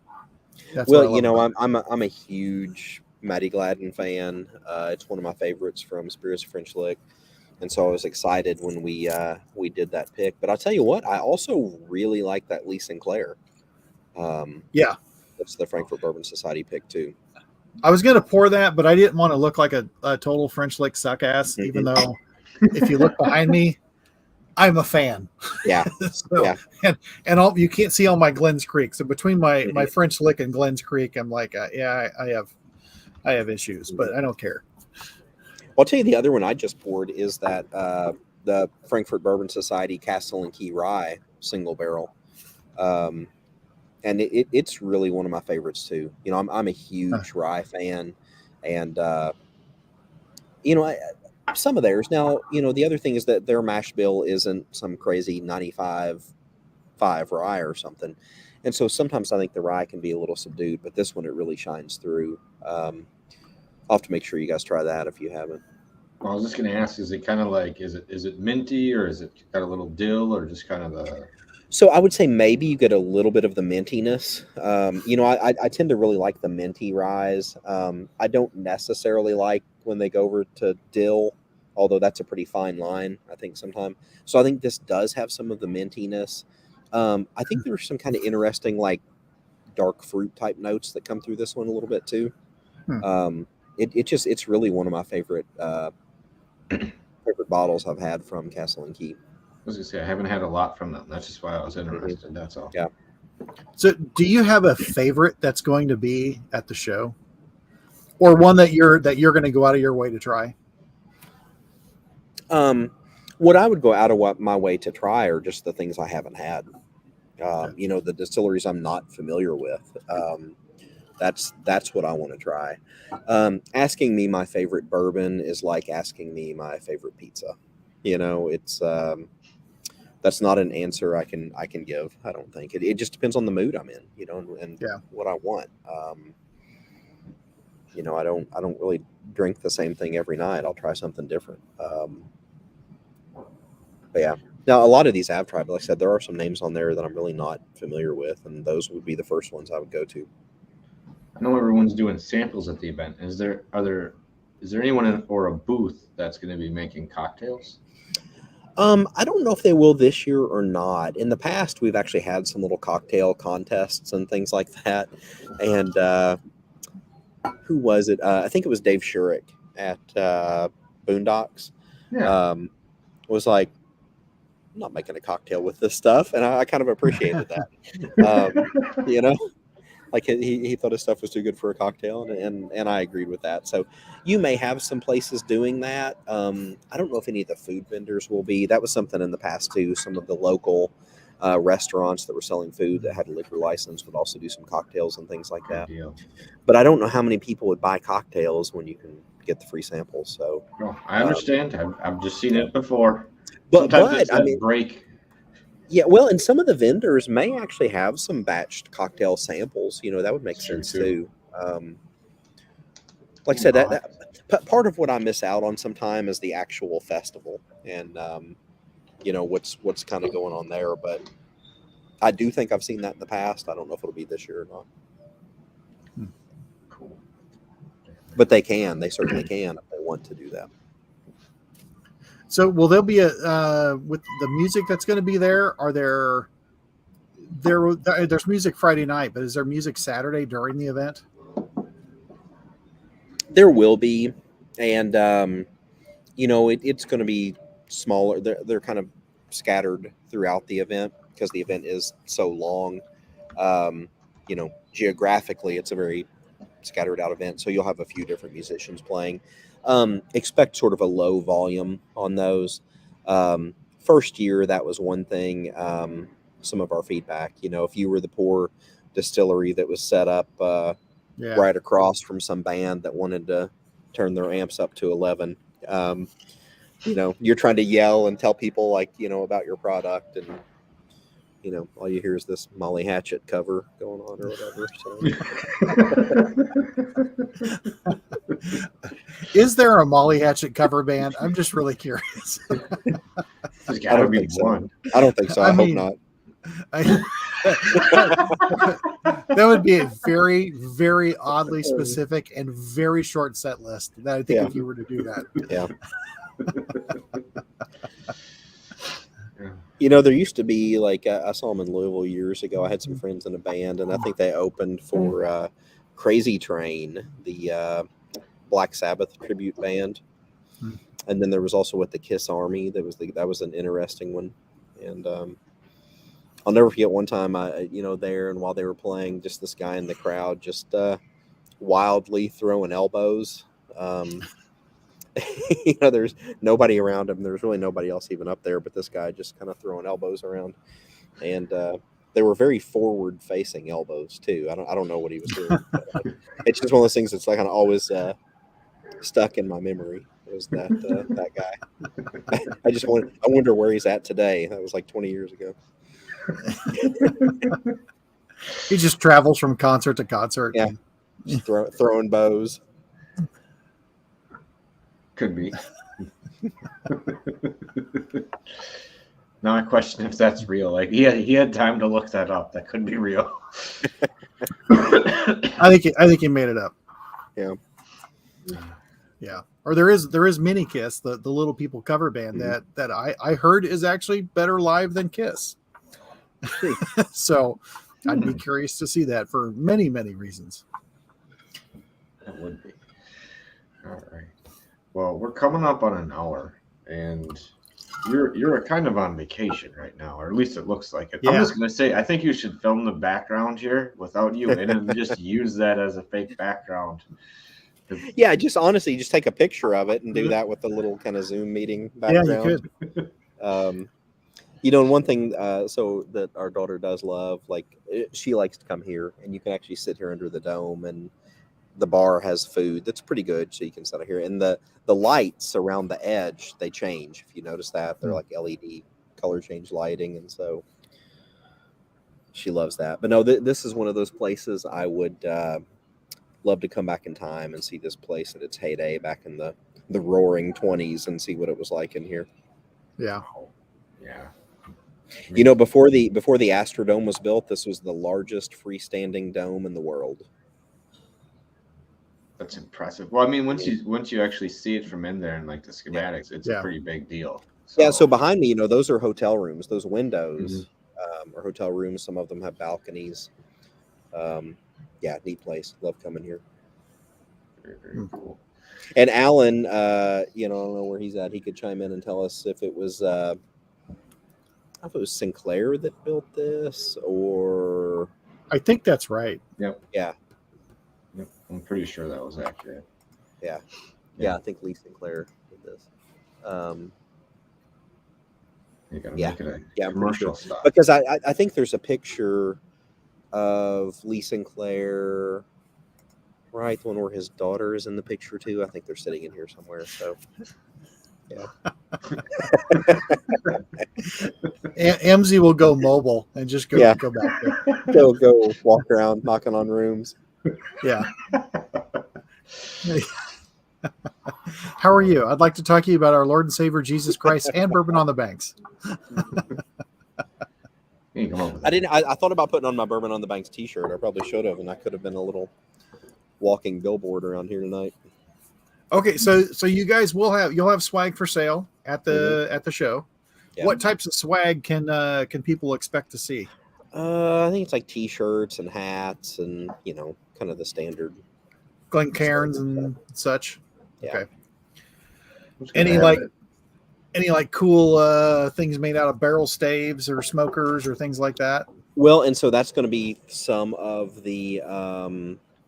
That's well, you know, I'm a huge Maddie Gladden fan. It's one of my favorites from Spirits of French Lick. And so I was excited when we did that pick. But I'll tell you what, I also really like that Lee Sinclair. Yeah. That's the Frankfort Bourbon Society pick, too. I was going to pour that, but I didn't want to look like a total French Lick suck ass, even though if you look behind me, I'm a fan. Yeah. So, yeah. And you can't see all my Glens Creek. So between my French Lick and Glens Creek, I'm like, I have issues, but I don't care. I'll tell you the other one I just poured is that the Frankfort Bourbon Society Castle and Key Rye single barrel, and it's really one of my favorites too. You know, I'm a huge rye fan, and you know, some of theirs. Now, you know, the other thing is that their mash bill isn't some crazy 95.5 rye or something, and so sometimes I think the rye can be a little subdued, but this one it really shines through. I'll have to make sure you guys try that if you haven't. Well, I was just going to ask, is it kind of like, is it minty, or is it got a little dill, or just kind of a... So I would say maybe you get a little bit of the mintiness. You know, I tend to really like the minty ryes. I don't necessarily like when they go over to dill, although that's a pretty fine line, I think, sometimes. So I think this does have some of the mintiness. I think there's some kind of interesting, like, dark fruit type notes that come through this one a little bit, too. It's really one of my favorite bottles I've had from Castle and Key. I was gonna say I haven't had a lot from them. That's just why I was interested. That's all. Yeah. So, do you have a favorite that's going to be at the show, or one that you're going to go out of your way to try? What I would go out of my way to try are just the things I haven't had. You know, the distilleries I'm not familiar with. That's what I want to try. Asking me my favorite bourbon is like asking me my favorite pizza. You know, it's that's not an answer I can give. I don't think it just depends on the mood I'm in. You know, and what I want. You know, I don't really drink the same thing every night. I'll try something different. But yeah. Now, a lot of these I've tried, but like I said, there are some names on there that I'm really not familiar with, and those would be the first ones I would go to. I know everyone's doing samples at the event. Is there anyone or a booth that's going to be making cocktails? I don't know if they will this year or not. In the past, we've actually had some little cocktail contests and things like that. And who was it? I think it was Dave Shurick at Boondocks. Yeah. Was like, I'm not making a cocktail with this stuff, and I kind of appreciated that. You know. Like he thought his stuff was too good for a cocktail, and I agreed with that. So you may have some places doing that. I don't know if any of the food vendors will be. That was something in the past too. Some of the local restaurants that were selling food that had a liquor license would also do some cocktails and things like that. But I don't know how many people would buy cocktails when you can get the free samples. So I understand. I've just seen it before. But I mean, break. Yeah, well, and some of the vendors may actually have some batched cocktail samples. You know, that would make sense too. Like I said, that part of what I miss out on sometime is the actual festival, and you know what's kind of going on there. But I do think I've seen that in the past. I don't know if it'll be this year or not. Cool. But they certainly can if they want to do that. So will there be with the music that's going to be there? There's music Friday night, but is there music Saturday during the event? There will be, and you know it's going to be smaller. They're kind of scattered throughout the event because the event is so long. You know, geographically, it's a very scattered out event, so you'll have a few different musicians playing. Expect sort of a low volume on those. First year, that was one thing. Some of our feedback, you know, if you were the poor distillery that was set up right across from some band that wanted to turn their amps up to 11, you're trying to yell and tell people like, about your product, and all you hear is this Molly Hatchet cover going on or whatever. So Is there a Molly Hatchet cover band? I'm just really curious. There's got to be one. I don't think so. I hope not. That would be a very, very oddly specific and very short set list. That I think if you were to do that. Yeah. There used to be like I saw them in Louisville years ago. I had some friends in a band, and I think they opened for Crazy Train, the Black Sabbath tribute band. And then there was also with the Kiss Army. That was an interesting one. And I'll never forget one time there, and while they were playing, just this guy in the crowd just wildly throwing elbows. There's nobody around him. There's really nobody else even up there, but this guy just kind of throwing elbows around, and they were very forward-facing elbows too. I don't know what he was doing. But, it's just one of those things that's like kind of always stuck in my memory. It was that guy. I wonder where he's at today. That was like 20 years ago. He just travels from concert to concert. Yeah, just throwing bows. Could be. Now I question if that's real. Like he had time to look that up. That could be real. I think he made it up. Yeah. Yeah. Or there is Mini Kiss, the Little People cover band that I heard is actually better live than Kiss. So I'd be curious to see that for many, many reasons. That would be. All right. Well, we're coming up on an hour, and you're kind of on vacation right now, or at least it looks like it. Yeah. I'm just gonna say, I think you should film the background here without you in it, and just use that as a fake background. Yeah, just honestly, just take a picture of it and do that with the little kind of Zoom meeting background. Yeah, you could. And one thing, so that our daughter does love, like she likes to come here, and you can actually sit here under the dome, and the bar has food that's pretty good, so you can sit here. And the lights around the edge, they change. If you notice that, they're like LED color change lighting, and so she loves that. But no, this is one of those places I would love to come back in time and see this place at its heyday back in the roaring 20s and see what it was like in here. Yeah. Before the Astrodome was built, this was the largest freestanding dome in the world. That's impressive. Well, I mean, once you actually see it from in there and like the schematics, it's a pretty big deal. So. Yeah. So behind me, those are hotel rooms. Those windows are hotel rooms. Some of them have balconies. Neat place. Love coming here. Very, very cool. And Alan, I don't know where he's at. He could chime in and tell us if it was, if it was Sinclair that built this, or I think that's right. Yep. Yeah. Yep. I'm pretty sure that was accurate. Yeah. I think Lee Sinclair did this. You gotta make it a commercial stop. Because I think there's a picture of Lee Sinclair, right? The one where his daughter is in the picture too. I think they're sitting in here somewhere. So, yeah. MZ will go mobile and just go back there. Go walk around knocking on rooms. Yeah. How are you? I'd like to talk to you about our Lord and Savior Jesus Christ and Bourbon on the Banks. I thought about putting on my Bourbon on the Banks t-shirt. I probably should have, and I could have been a little walking billboard around here tonight. Okay, so you guys you'll have swag for sale at the show. Yeah. What types of swag can people expect to see? I think it's like t-shirts and hats and kind of the standard Glencairns and such. Yeah. Okay. Any cool things made out of barrel staves or smokers or things like that? Well, and so that's going to be some of the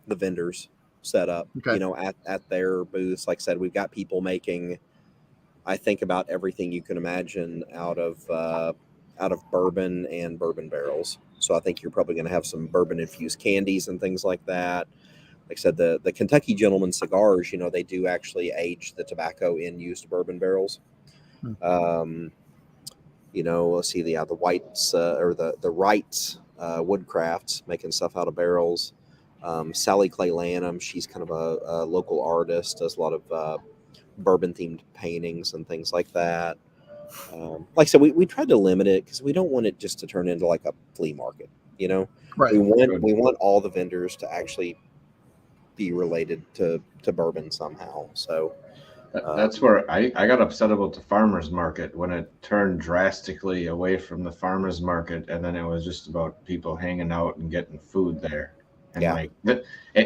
vendors set up, at their booths. Like I said, we've got people making, I think, about everything you can imagine out of bourbon and bourbon barrels. So I think you're probably going to have some bourbon infused candies and things like that. Like I said, the Kentucky Gentleman cigars, they do actually age the tobacco in used bourbon barrels. Let's see the whites or the Wrights Woodcrafts making stuff out of barrels. Sally Clay Lanham, she's kind of a local artist, does a lot of bourbon-themed paintings and things like that. Like I said, we tried to limit it because we don't want it just to turn into like a flea market. Right. We want all the vendors to actually be related to bourbon somehow. So that's where I got upset about the farmers market when it turned drastically away from the farmers market, and then it was just about people hanging out and getting food there. And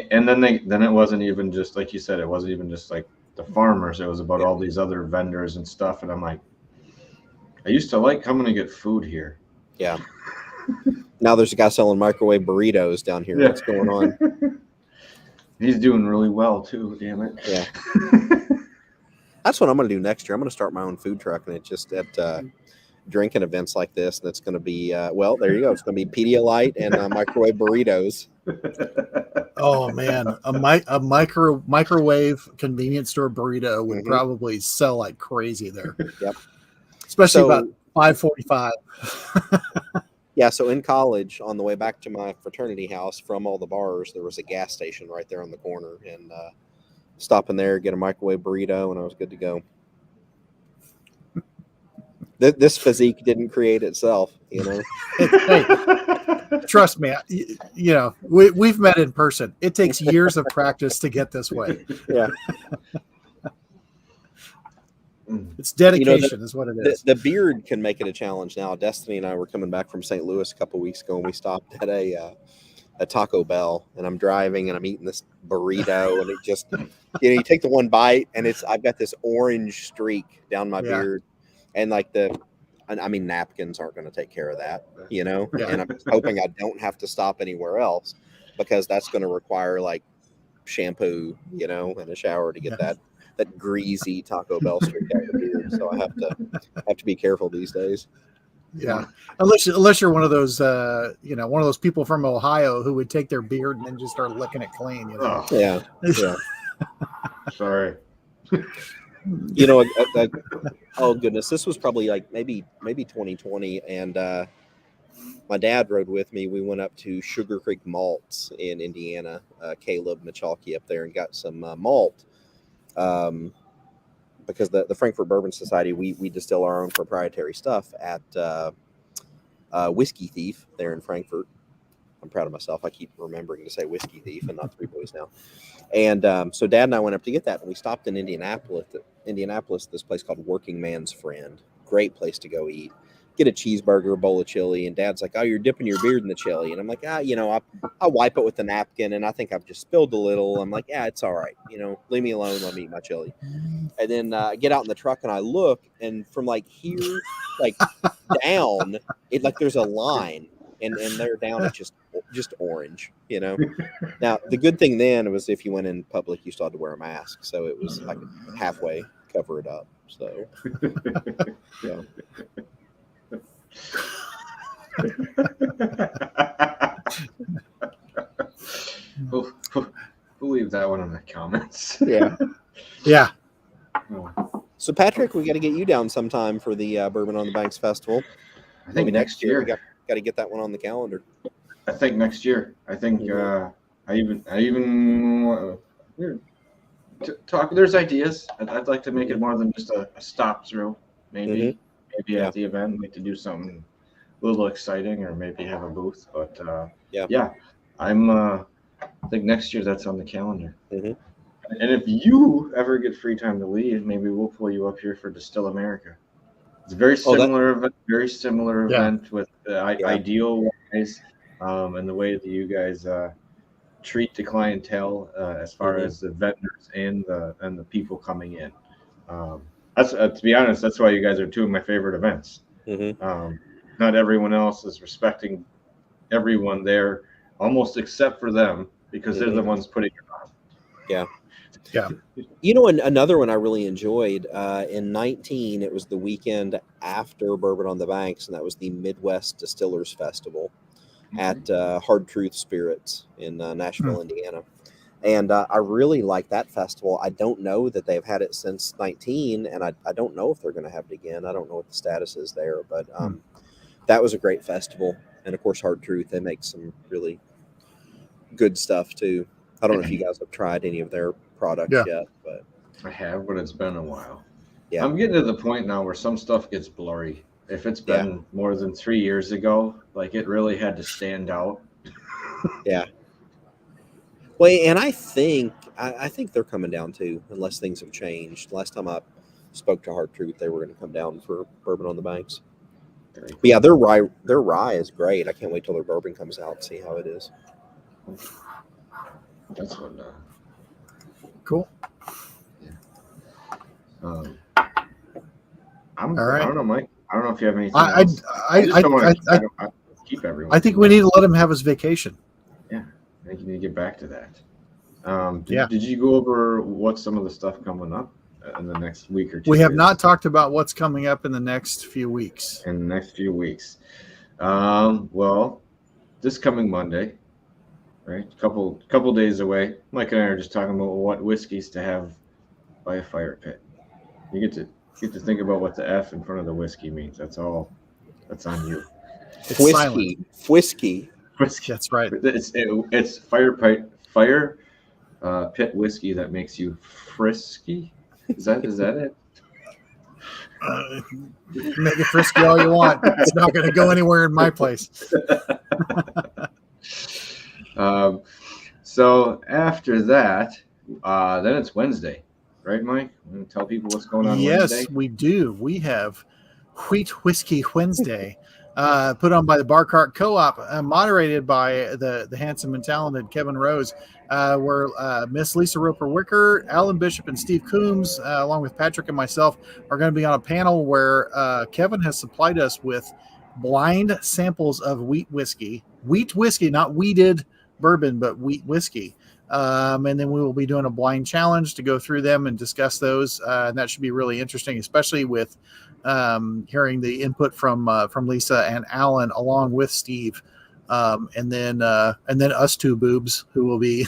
and then it wasn't even just like you said, it wasn't even just like the farmers, it was about all these other vendors and stuff. And I'm like, I used to like coming to get food here. Yeah. Now there's a guy selling microwave burritos down here. Yeah. What's going on? He's doing really well too, damn it. Yeah. That's what I'm going to do next year. I'm going to start my own food truck, and it's just at drinking events like this. And it's going to be, there you go. It's going to be Pedialyte and microwave burritos. Oh man, a microwave convenience store burrito would probably sell like crazy there. Yep. Especially about 5:45. Yeah, so in college, on the way back to my fraternity house from all the bars, there was a gas station right there on the corner, and stop in there, get a microwave burrito, and I was good to go. This physique didn't create itself, Hey, trust me, we've met in person. It takes years of practice to get this way. Yeah. It's dedication is what it is. The beard can make it a challenge now. Destiny and I were coming back from St. Louis a couple weeks ago, and we stopped at a Taco Bell, and I'm driving and I'm eating this burrito, and it just, you take the one bite, and I've got this orange streak down my beard, and like napkins aren't going to take care of that, and I'm hoping I don't have to stop anywhere else, because that's going to require like shampoo, and a shower to get that greasy Taco Bell streak out of the beard. So I have to be careful these days. Yeah, unless you're one of those one of those people from Ohio who would take their beard and then just start licking it clean. Yeah. Sorry. Oh goodness, this was probably like maybe 2020, and my dad rode with me. We went up to Sugar Creek Malts in Indiana. Caleb Michalke up there, and got some malt. Because the Frankfort Bourbon Society, we distill our own proprietary stuff at Whiskey Thief there in Frankfort. I'm proud of myself. I keep remembering to say Whiskey Thief and not Three Boys now. And so Dad and I went up to get that, and we stopped in Indianapolis, this place called Working Man's Friend. Great place to go eat. Get a cheeseburger, a bowl of chili, and Dad's like, "Oh, you're dipping your beard in the chili." And I'm like, I wipe it with the napkin, and I think I've just spilled a little. I'm like, yeah, it's all right. Leave me alone. Let me eat my chili. And then I get out in the truck, and I look, and from like here, like down, it like there's a line, and they're down at just orange, Now, the good thing then was if you went in public, you still had to wear a mask. So it was like halfway cover it up. So, yeah. We'll leave that one in the comments. Yeah. So Patrick, we got to get you down sometime for the Bourbon on the Banks Festival. I think next year. We got to get that one on the calendar. I think next year. I think I even talk. There's ideas. I'd like to make it more than just a stop through. Maybe at the event, I'd like to do something a little exciting, or maybe have a booth. But I'm I think next year that's on the calendar. And if you ever get free time to leave, maybe we'll pull you up here for Distill America. It's a very similar event with the ideal wise, and the way that you guys treat the clientele as far as the vendors and the people coming in. That's to be honest, that's why you guys are two of my favorite events. Not everyone else is respecting everyone there, almost except for them, because they're the ones putting it on. Yeah. Another one I really enjoyed in 2019, it was the weekend after Bourbon on the Banks, and that was the Midwest Distillers Festival at Hard Truth Spirits in Nashville, Indiana. And I really like that festival. I don't know that they've had it since 19, and I don't know if they're going to have it again. I don't know what the status is there, but that was a great festival. And of course, Hard Truth, they make some really good stuff too. I don't know if you guys have tried any of their products yet, but I have, but it's been a while. Yeah. I'm getting to the point now where some stuff gets blurry. If it's been more than 3 years ago, like it really had to stand out. Yeah. Well, and I think they're coming down too, unless things have changed. Last time I spoke to Hard Truth, they were going to come down for Bourbon on the Banks. But yeah, their rye is great. I can't wait till their bourbon comes out and see how it is. That's what. Cool. Yeah. All right. I don't know, Mike. I don't know if you have anything I keep everyone. I think we need to let him have his vacation. Yeah, I think you need to get back to that. Did you go over what's some of the stuff coming up in the next week or two? We have not talked about what's coming up in the next few weeks. Well, this coming Monday, right? Couple days away. Mike and I are just talking about what whiskeys to have by a fire pit. You get to think about what the F in front of the whiskey means. That's all. That's on you. It's Whiskey. That's right. It's fire pit whiskey that makes you frisky. Is that it? Make it frisky all you want. It's not going to go anywhere in my place. So after that, then it's Wednesday, right, Mike? I'm going to tell people what's going on Wednesday. Yes, we do. We have Wheat Whiskey Wednesday, put on by the Bar Cart Co-op, moderated by the handsome and talented Kevin Rose, where Miss Lisa Roper-Wicker, Alan Bishop, and Steve Coombs, along with Patrick and myself, are going to be on a panel where Kevin has supplied us with blind samples of wheat whiskey, not weeded bourbon, but wheat whiskey. And then we will be doing a blind challenge to go through them and discuss those. And that should be really interesting, especially with hearing the input from Lisa and Alan along with Steve. And then us two boobs who will be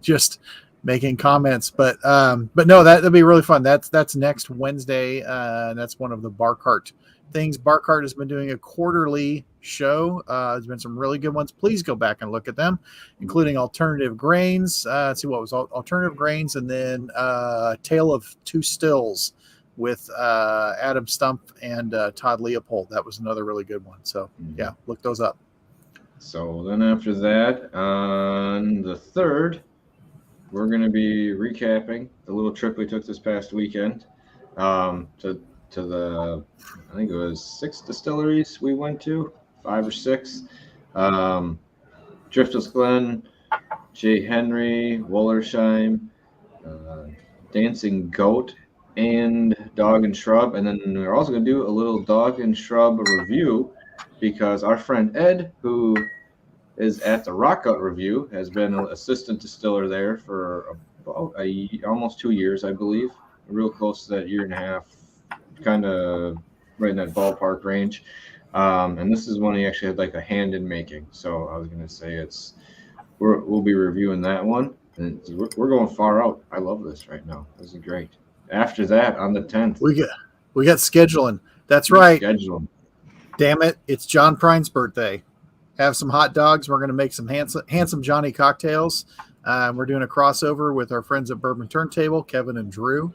just making comments, but no, that'll be really fun. That's next Wednesday. And that's one of the Bar Cart things. Bar Cart has been doing a quarterly show. There's been some really good ones. Please go back and look at them, including Alternative Grains. Let's see what was Alternative Grains, and then Tale of Two Stills with Adam Stump and Todd Leopold. That was another really good one. So yeah, look those up. So then after that, on the 3rd, we're going to be recapping the little trip we took this past weekend to the, I think it was 6 distilleries we went to, 5 or 6. Driftless Glen, J. Henry, Wollersheim, Dancing Goat, and Dog and Shrub. And then we're also going to do a little Dog and Shrub review because our friend Ed, who is at the Rockout Review, has been an assistant distiller there for about almost 2 years, I believe. Real close to that 1.5 years, kind of right in that ballpark range. And this is one he actually had like a hand in making. So I was going to say we'll be reviewing that one. And we're going far out. I love this right now. This is great. After that, on the 10th, we got scheduling. That's right. Scheduling. Damn it! It's John Prine's birthday. Have some hot dogs. We're going to make some handsome Johnny cocktails. We're doing a crossover with our friends at Bourbon Turntable, Kevin and Drew.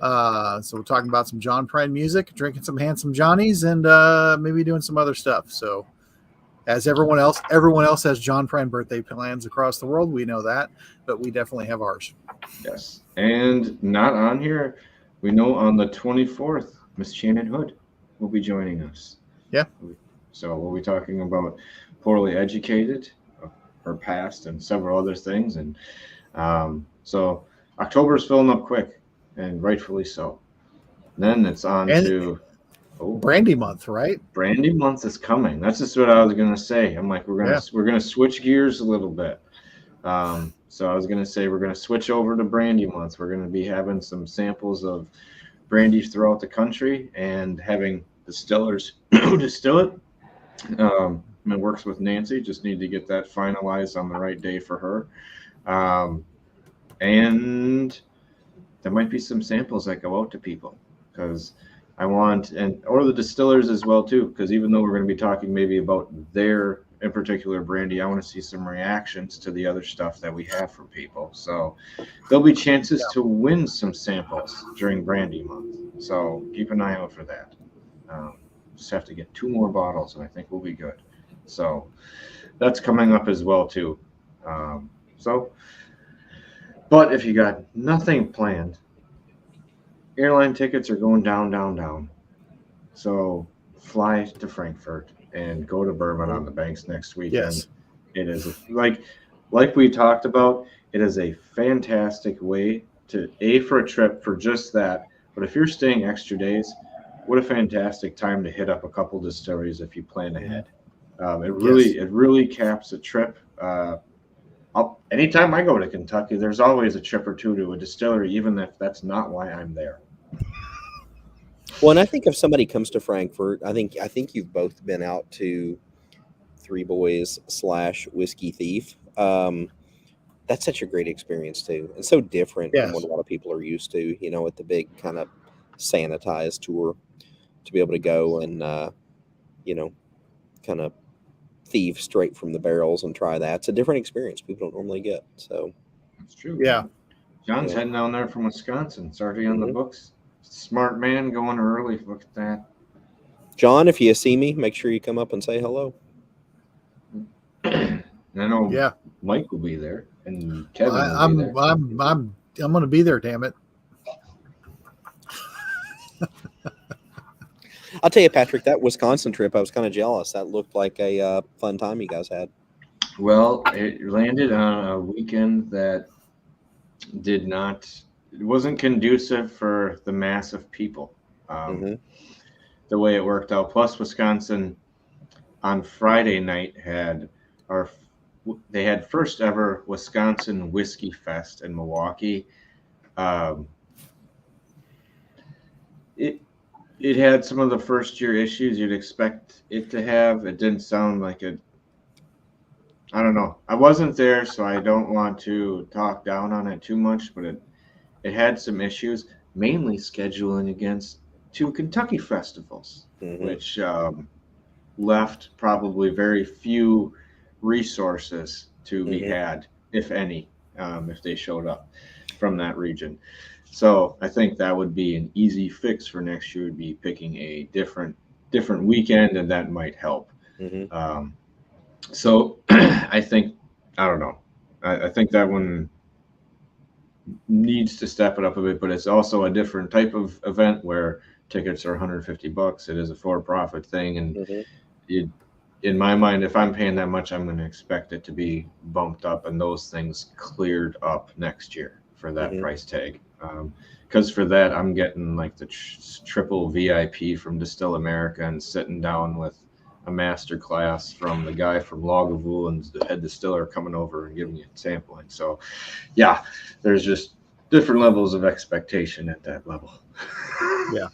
So we're talking about some John Prine music, drinking some handsome Johnnies, and maybe doing some other stuff. So as everyone else has John Prine birthday plans across the world. We know that, but we definitely have ours. Yes. And not on here, we know on the 24th, Miss Shannon Hood will be joining us. Yeah. So we'll be talking about Poorly Educated, her past, and several other things. And so October is filling up quick, and rightfully so. Then it's on to Brandy Month, right? Brandy Month is coming. That's just what I was gonna say. I'm like, we're gonna switch gears a little bit. So I was gonna say we're gonna switch over to Brandy Month. We're gonna be having some samples of brandy throughout the country and having distillers distill it. and works with Nancy. Just need to get that finalized on the right day for her. And there might be some samples that go out to people because I want, or the distillers as well too, because even though we're going to be talking maybe about their in particular brandy, I want to see some reactions to the other stuff that we have from people. So there'll be chances to win some samples during Brandy Month. So keep an eye out for that. Just have to get 2 more bottles, and I think we'll be good. So that's coming up as well too. But if you got nothing planned, airline tickets are going down. So fly to Frankfort and go to Bourbon on the Banks next weekend. Yes. It is like we talked about, it is a fantastic way to for a trip for just that. But if you're staying extra days, what a fantastic time to hit up a couple distilleries if you plan ahead. It really caps a trip. Anytime I go to Kentucky, there's always a trip or two to a distillery, even if that's not why I'm there. Well, and I think if somebody comes to Frankfort, I think you've both been out to Three Boys / Whiskey Thief. That's such a great experience too, and so different from what a lot of people are used to. You know, at the big kind of sanitized tour, to be able to go and kind of thieve straight from the barrels and try that. It's a different experience people don't normally get. So that's true. Yeah, John's heading down there from Wisconsin. It's already on the books. Smart man going early. Look at that. John, if you see me, make sure you come up and say hello. I know Mike will be there and Kevin will be there. I'm going to be there, damn it. I'll tell you, Patrick, that Wisconsin trip, I was kind of jealous. That looked like a fun time you guys had. Well, it landed on a weekend that it wasn't conducive for the mass of people. The way it worked out. Plus, Wisconsin on Friday night had first ever Wisconsin Whiskey Fest in Milwaukee. It had some of the first year issues you'd expect it to have. It didn't sound like it. I don't know. I wasn't there, so I don't want to talk down on it too much, but it had some issues, mainly scheduling against 2 Kentucky festivals, which left probably very few resources to be had, if any, if they showed up from that region. So I think that would be an easy fix for next year, would be picking a different weekend, and that might help. So I think, I don't know. I think that one needs to step it up a bit, but it's also a different type of event where tickets are $150. It is a for-profit thing, and in my mind, if I'm paying that much, I'm going to expect it to be bumped up and those things cleared up next year for that price tag. Because for that, I'm getting like the triple VIP from Distill America and sitting down with a master class from the guy from Lagavulin and the head distiller coming over and giving you sampling. So, yeah, there's just different levels of expectation at that level. Yeah.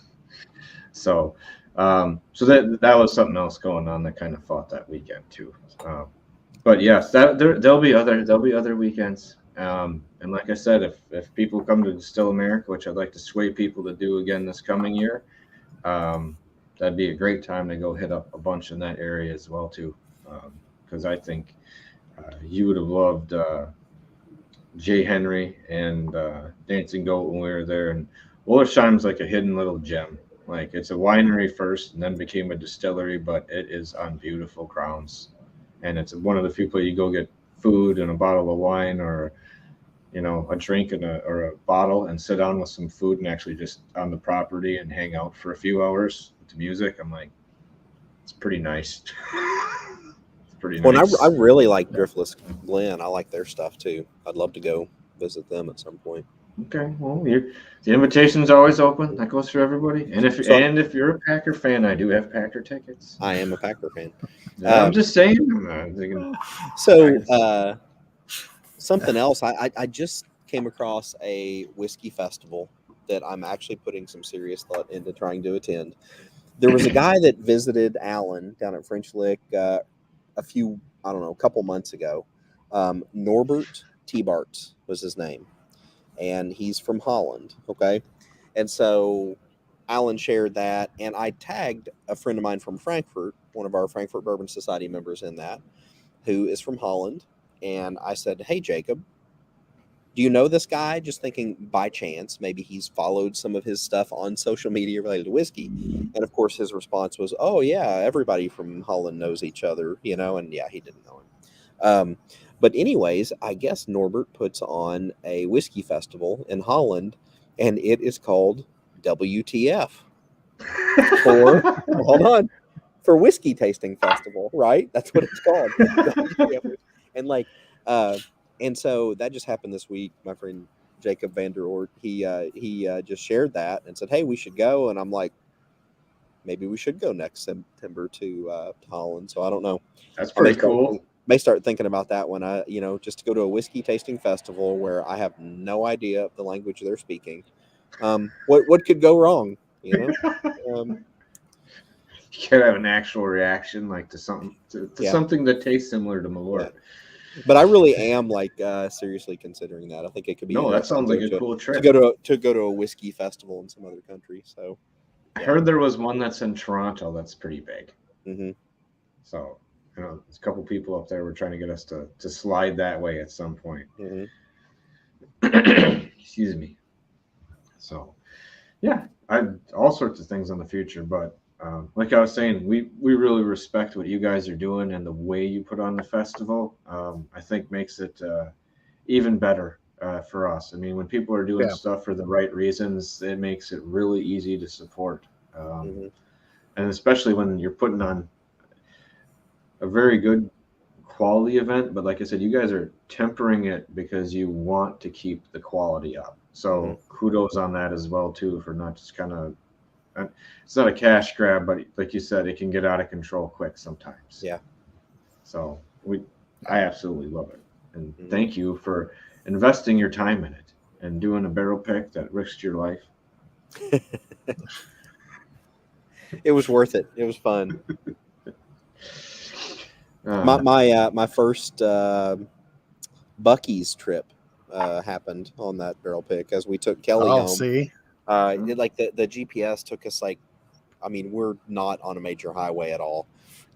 So that was something else going on that kind of fought that weekend too. But yes, there'll be other weekends. And like I said, if people come to Distill America, which I'd like to sway people to do again this coming year, that'd be a great time to go hit up a bunch in that area as well too. Because I think you would have loved Jay Henry and Dancing Goat when we were there. And Wollersheim's like a hidden little gem. Like, it's a winery first and then became a distillery, but it is on beautiful grounds. And it's one of the few places you go get food and a bottle of wine, or a drink or a bottle, and sit down with some food and actually just on the property and hang out for a few hours with the music. I'm like, it's pretty nice. It's pretty nice. Well, I really like Driftless Glen. I like their stuff too. I'd love to go visit them at some point. Okay, well, the invitation's always open. That goes for everybody. And if you're a Packer fan, I do have Packer tickets. I am a Packer fan. I'm just saying. So something else. I just came across a whiskey festival that I'm actually putting some serious thought into trying to attend. There was a guy that visited Allen down at French Lick a couple months ago. Norbert T-Barts was his name, and he's from Holland. Okay. And so Alan shared that, and I tagged a friend of mine from Frankfort, one of our Frankfort Bourbon Society members in that, who is from Holland. And I said, hey, Jacob, do you know this guy? Just thinking by chance, maybe he's followed some of his stuff on social media related to whiskey. And of course, his response was, oh, yeah, everybody from Holland knows each other, and yeah, he didn't know him. But anyways, I guess Norbert puts on a whiskey festival in Holland, and it is called WTF for Whiskey Tasting Festival, right? That's what it's called. And so that just happened this week. My friend Jacob van der Oort, he just shared that and said, hey, we should go. And I'm like, maybe we should go next September to Holland. So I don't know. That's pretty cool. May start thinking about that when just to go to a whiskey tasting festival where I have no idea of the language they're speaking. What could go wrong? You could have an actual reaction, like to something something that tastes similar to Malort. Yeah. But I really am seriously considering that. I think it could be. No, that sounds like a cool trip to go to a whiskey festival in some other country. So I heard there was one that's in Toronto that's pretty big. Mm-hmm. So there's a couple people up there were trying to get us to slide that way at some point. Mm-hmm. Excuse me. So yeah, all sorts of things in the future, but. Like I was saying, we really respect what you guys are doing, and the way you put on the festival, I think makes it even better for us. I mean, when people are doing stuff for the right reasons, it makes it really easy to support. And especially when you're putting on a very good quality event, but like I said, you guys are tempering it because you want to keep the quality up. So kudos on that as well too, for not just kind of, it's not a cash grab, but like you said, it can get out of control quick sometimes. Yeah. So I absolutely love it. And thank you for investing your time in it and doing a barrel pick that risked your life. It was worth it. It was fun. My first Buc-ee's trip happened on that barrel pick as we took Kelly home. See. The GPS took us we're not on a major highway at all.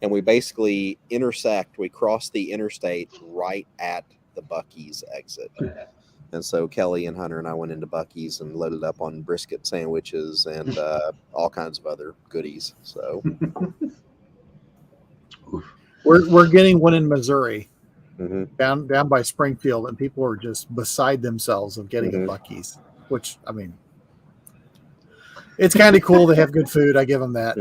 And we basically we cross the interstate right at the Buc-ee's exit. And so Kelly and Hunter and I went into Buc-ee's and loaded up on brisket sandwiches and all kinds of other goodies. So we're getting one in Missouri, mm-hmm. down by Springfield, and people are just beside themselves of getting a Buc-ee's, which it's kind of cool. They have good food. I give them that,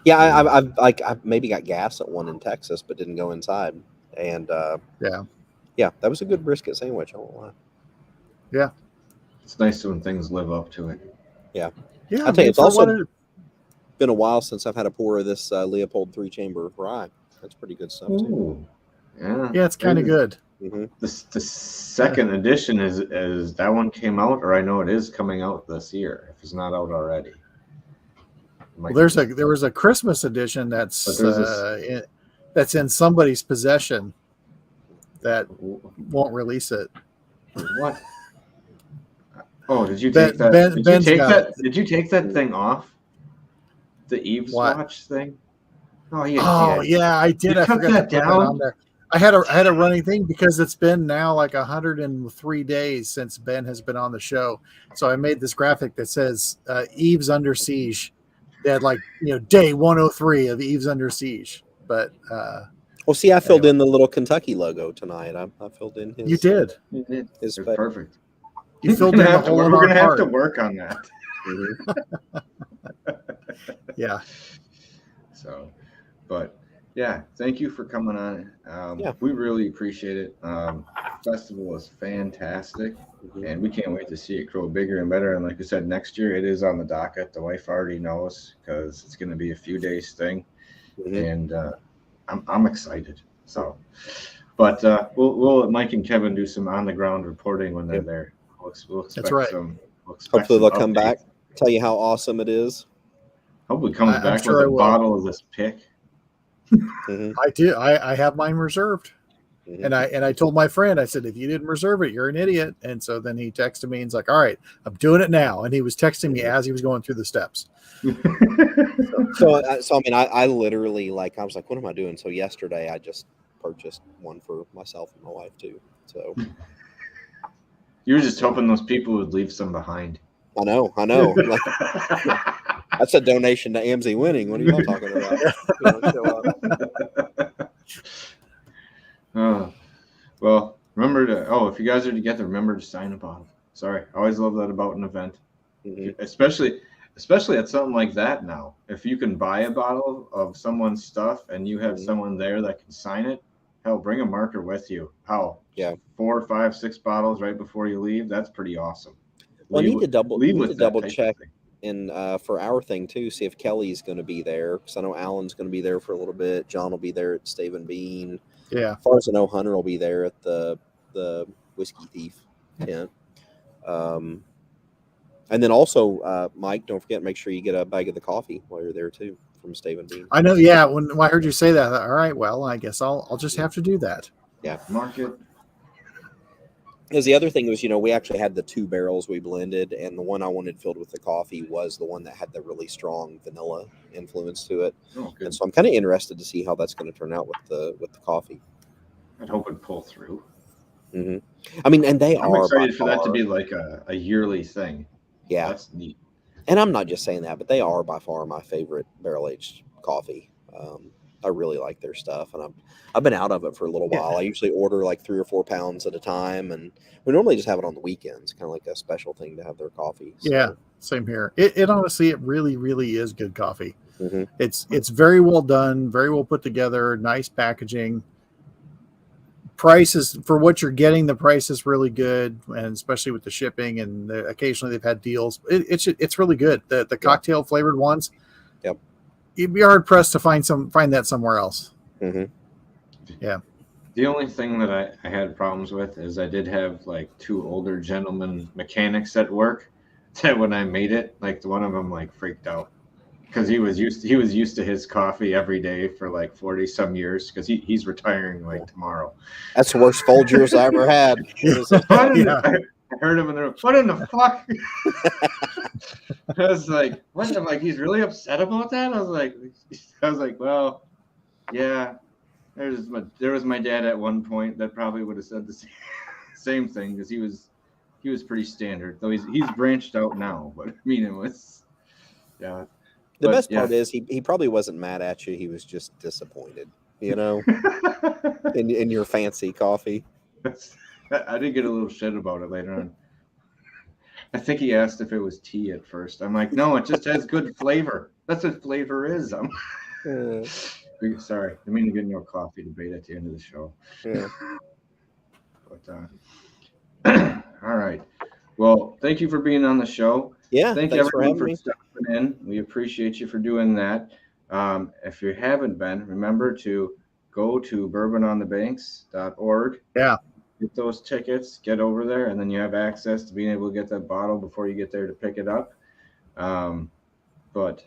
Yeah, I've maybe got gas at one in Texas, but didn't go inside. And that was a good brisket sandwich. I won't lie. Yeah, it's nice when things live up to it. Yeah. Yeah. I'll tell you, it's also been a while since I've had a pour of this Leopold 3-chamber rye. That's pretty good stuff too. Yeah. Yeah, it's kind of good. Mm-hmm. The second edition is that one came out, or I know it is coming out this year if it's not out already. Well, there was a Christmas edition that's in somebody's possession that won't release it. What? Oh, did you take that? Did you take that thing off? The Eve's watch thing? Oh yeah, I did. I forgot to put that on there. I had a running thing because it's been now like 103 days since Ben has been on the show. So I made this graphic that says Eve's Under Siege. They had day 103 of Eve's Under Siege. But I filled in the little Kentucky logo tonight. I filled in his. You did. It's perfect. You filled in the whole. We're going to have to work on that. Yeah. So, but yeah, thank you for coming on. We really appreciate it. Festival is fantastic, and we can't wait to see it grow bigger and better. And like I said, next year it is on the docket. The wife already knows because it's going to be a few days thing, and I'm excited. So, but we'll let Mike and Kevin do some on the ground reporting when they're there. We'll expect That's right. Hopefully they'll come back, tell you how awesome it is. Hope he comes back with a bottle of this pick. I do. I have mine reserved. Mhm. And I told my friend, I said, if you didn't reserve it, you're an idiot. And so then he texted me and he's like, all right, I'm doing it now. And he was texting me as he was going through the steps. So I mean, I literally I was like, what am I doing? So yesterday I just purchased one for myself and my wife too. So You were just hoping those people would leave some behind. I know. Like, that's a donation to AMZ Winning. What are y'all talking about? Well, remember to, if you guys are together, remember to sign a bottle. Sorry, I always love that about an event, especially at something like that now. If you can buy a bottle of someone's stuff and you have someone there that can sign it, hell, bring a marker with you. Yeah, 4, 5, 6 bottles right before you leave. That's pretty awesome. Well, I need to double check in for our thing too. See if Kelly's going to be there, because I know Alan's going to be there for a little bit. John will be there at Stave and Bean. Yeah. As far as I know, Hunter will be there at the Whiskey Thief tent. And then also, Mike, don't forget, make sure you get a bag of the coffee while you're there too from Stave and Bean. I know. Yeah. When I heard you say that, all right, well, I guess I'll just have to do that. Yeah. Market. Because the other thing was, we actually had the 2 barrels we blended, and the one I wanted filled with the coffee was the one that had the really strong vanilla influence to it. Oh, good. And so I'm kind of interested to see how that's going to turn out with the coffee. I'd hope it'd pull through. Mm-hmm. I mean, and I'm excited for that to be like a yearly thing. Yeah, that's neat. And I'm not just saying that, but they are by far my favorite barrel-aged coffee. I really like their stuff, and I've been out of it for a little while. I usually order like 3 or 4 pounds at a time, and we normally just have it on the weekends, kind of like a special thing to have their coffee. So. Yeah, same here. It honestly, it really, really is good coffee. Mm-hmm. It's very well done, very well put together, nice packaging. Prices for what you're getting, the price is really good, and especially with the shipping, and occasionally they've had deals. It's really good. The cocktail flavored ones. Yep. You'd be hard pressed to find that somewhere else. Mm-hmm. Yeah. The only thing that I had problems with is I did have like 2 older gentlemen mechanics at work that when I made it, like one of them like freaked out because he was used to his coffee every day for like 40 some years, because he's retiring like tomorrow. That's the worst Folgers I ever had. I heard him in the room. What in the fuck? I was like, what? I'm like, he's really upset about that? I was like, well, yeah. There was my dad at one point that probably would have said the same thing, because he was pretty standard. Though he's branched out now, but I mean, it was, yeah. The best part is he probably wasn't mad at you. He was just disappointed, in your fancy coffee. I did get a little shit about it later on. I think he asked if it was tea at first. I'm like, no, it just has good flavor. That's what flavor is. Sorry, I mean to get no coffee debate at the end of the show. Yeah. But all right. Well, thank you for being on the show. Yeah, thank everyone for stopping in. We appreciate you for doing that. If you haven't been, remember to go to bourbon-themed.org. Yeah. Get those tickets, get over there, and then you have access to being able to get that bottle before you get there to pick it up. But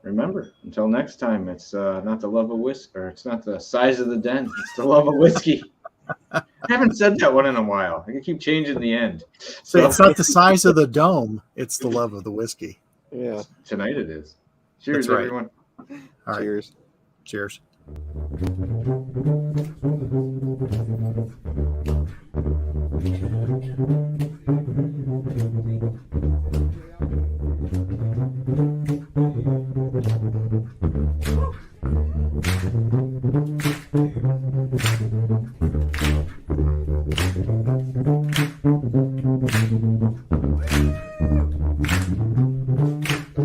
remember, until next time, it's not the love of whiskey, or it's not the size of the den, it's the love of whiskey. I haven't said that one in a while. I can keep changing the end. So it's not the size of the dome, it's the love of the whiskey. Yeah. Tonight it is. Cheers, That's right. everyone. All right. Cheers. Cheers.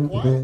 What?